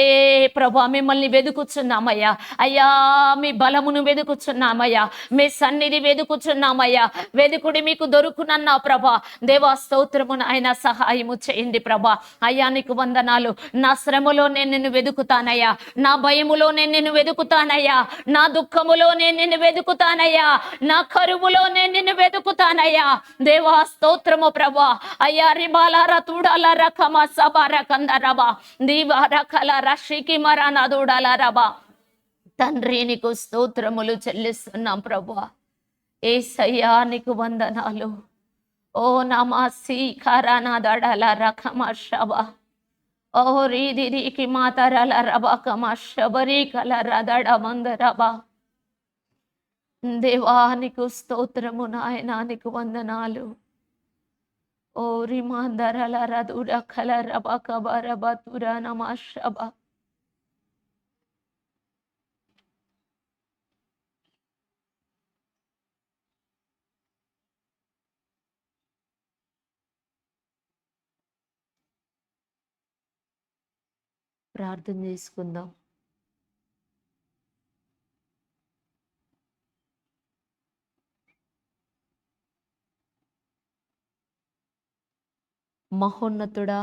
ప్రభా మిమ్మల్ని వెతుకుచున్నామయ్యా. అయ్యా మీ బలమును వెతుకుచున్నామయ్యా. మీ సన్నిధి వెతుకుచున్నామయ్యా. వెతుకుడి మీకు దొరుకునన్నా ప్రభా. దేవా స్తోత్రము నాయన. సహాయము చేయండి ప్రభా. అయ్యా నీకు వందనాలు. నా శ్రమలో నేను నిన్ను వెతుకుతానయ్యా. నా భయములో నేను నిన్ను వెతుకుతానయ్యా. నా దుఃఖములో నేను నిన్ను వెతుకుతానయ్యా. నా కరువులో నేను నిన్ను వెతుకుతానయ్యా. దేవా స్తోత్రము ప్రభా. అయ్యా రిబాలార తూడాల రకమ సబార కందరబా దీవార కల రషికి మరాన దూడాల రబా. తండ్రి నీకు స్తోత్రములు చెల్లిస్తున్నాం ప్రభా. ఏసయ్యా నీకు వందనాలు. ఓ నమాసి ఖరానా దడల రకమ శబ ఓ రీదిరికి మాతరల రబ కమ శబరి కల రదడ మందరబ. దేవానికి స్తోత్రము నాయనా నీకు వందనాలు. ఓ రిమాందరల రదుర కల రబ కబరబ తుర నమ శబ. ప్రార్థన చేసుకుందాం. మహోన్నతుడా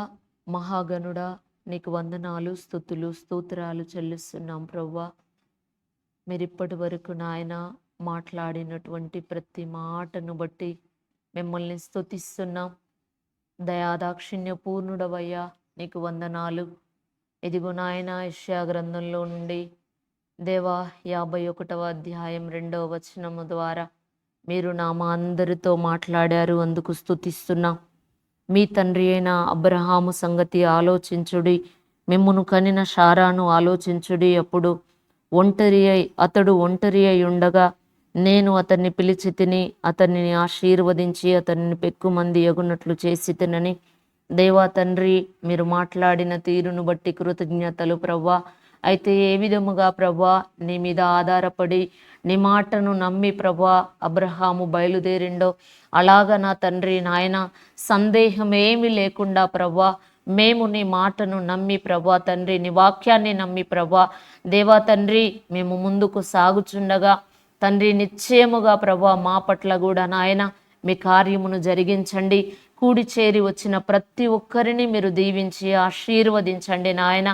మహాగణుడా నీకు వందనాలు, స్తుతులు, స్తోత్రాలు చెల్లిస్తున్నాం ప్రవ్వా. మీరు ఇప్పటి వరకు నాయన మాట్లాడినటువంటి ప్రతి మాటను బట్టి మిమ్మల్ని స్తుతిస్తున్నాం. దయాదాక్షిణ్య పూర్ణుడవయ్యా నీకు వందనాలు. ఇదిగో నాయన యెషయా గ్రంథంలో నుండి దేవా 51వ అధ్యాయం 2వ వచనము ద్వారా మీరు మా అందరితో మాట్లాడారు, అందుకు స్తుతిస్తున్నా. మీ తండ్రి అయిన అబ్రహాము సంగతి ఆలోచించుడి, మిమ్మును కనిన శారాను ఆలోచించుడి. అతడు ఒంటరి అయి ఉండగా నేను అతన్ని పిలిచి తిని అతనిని ఆశీర్వదించి అతనిని పెక్కుమంది ఎగునట్లు చేసి తినని. దేవా తండ్రి, మీరు మాట్లాడిన తీరును బట్టి కృతజ్ఞతలు ప్రవ్వా. అయితే ఏ విధముగా ప్రవ్వా నీ మీద ఆధారపడి నీ మాటను నమ్మి ప్రవ్వా అబ్రహాము బయలుదేరిండో అలాగా నా తండ్రి నాయన సందేహం ఏమీ లేకుండా ప్రవ్వా మేము నీ మాటను నమ్మి ప్రభా తండ్రి, నీ వాక్యాన్ని నమ్మి ప్రభా దేవా తండ్రి, మేము ముందుకు సాగుచుండగా తండ్రి నిశ్చయముగా ప్రభా మా పట్ల కూడా నాయన మీ కార్యమును జరిగించండి. కూడి చేరి వచ్చిన ప్రతి ఒక్కరిని మీరు దీవించి ఆశీర్వదించండి నాయన.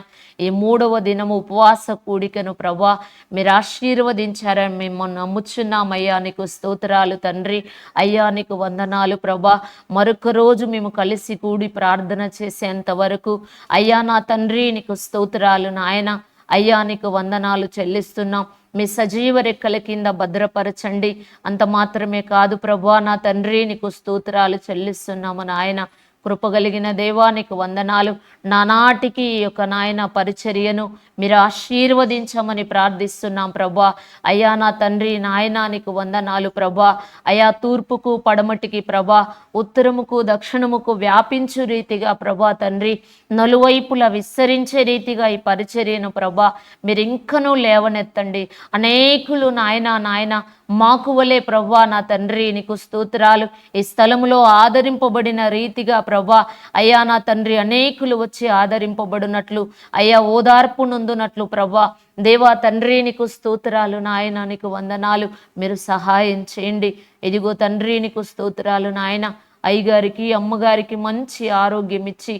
ఈ 3వ దినము ఉపవాస కూడికను ప్రభా మీరు ఆశీర్వదించారని మేము నమ్ముచున్నామయ్యా. నీకు స్తోత్రాలు తండ్రి. అయ్యా నీకు వందనాలు ప్రభా. మరొక రోజు మేము కలిసి కూడి ప్రార్థన చేసేంత వరకు అయ్యా నా తండ్రి నీకు స్తోత్రాలు నాయన. అయ్యా నీకు వందనాలు చెల్లిస్తున్నాం. మీ సజీవ రెక్కల కింద భద్రపరచండి. అంత మాత్రమే కాదు ప్రభా నా తండ్రి నీకు స్తోత్రాలు చెల్లిస్తున్నాము నాయన. కృపగలిగిన దేవానికి వందనాలు. నానాటికి ఈ యొక్క నాయన పరిచర్యను మీరు ఆశీర్వదించమని ప్రార్థిస్తున్నాం ప్రభా. అయ్యా నా తండ్రి నాయనానికి వందనాలు ప్రభా. అయా తూర్పుకు పడమటికి ప్రభా, ఉత్తరముకు దక్షిణముకు వ్యాపించు రీతిగా ప్రభా తండ్రి, నలువైపులా విస్తరించే రీతిగా ఈ పరిచర్యను ప్రభా మీరు ఇంకనూ లేవనెత్తండి. అనేకులు నాయన మాకు వలే ప్రభా నా తండ్రి నీకు స్తోత్రాలు ఈ స్థలములో ఆదరింపబడిన రీతిగా ప్రభా అయ్యా నా తండ్రి అనేకులు వచ్చి ఆదరింపబడినట్లు అయ్యా ఓదార్పు నొందునట్లు ప్రభా దేవా తండ్రి నీకు స్తోత్రాలు నాయన. నీకు వందనాలు. మీరు సహాయం చేయండి. ఇదిగో తండ్రి నీకు స్తోత్రాలు నాయన. అయ్యగారికి అమ్మగారికి మంచి ఆరోగ్యం ఇచ్చి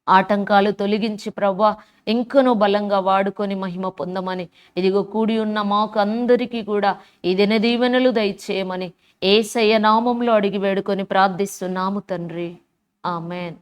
ఆటంకాలు తొలగించి ప్రభా ఇంకనూ బలంగా వాడుకొని మహిమ పొందమని ఇదిగో కూడి ఉన్న మాకు అందరికీ కూడా ఈ దిన దీవెనలు దయచేయమని యేసయ్య నామంలో అడిగి వేడుకొని ప్రార్థిస్తున్నాము తండ్రి. ఆమెన్.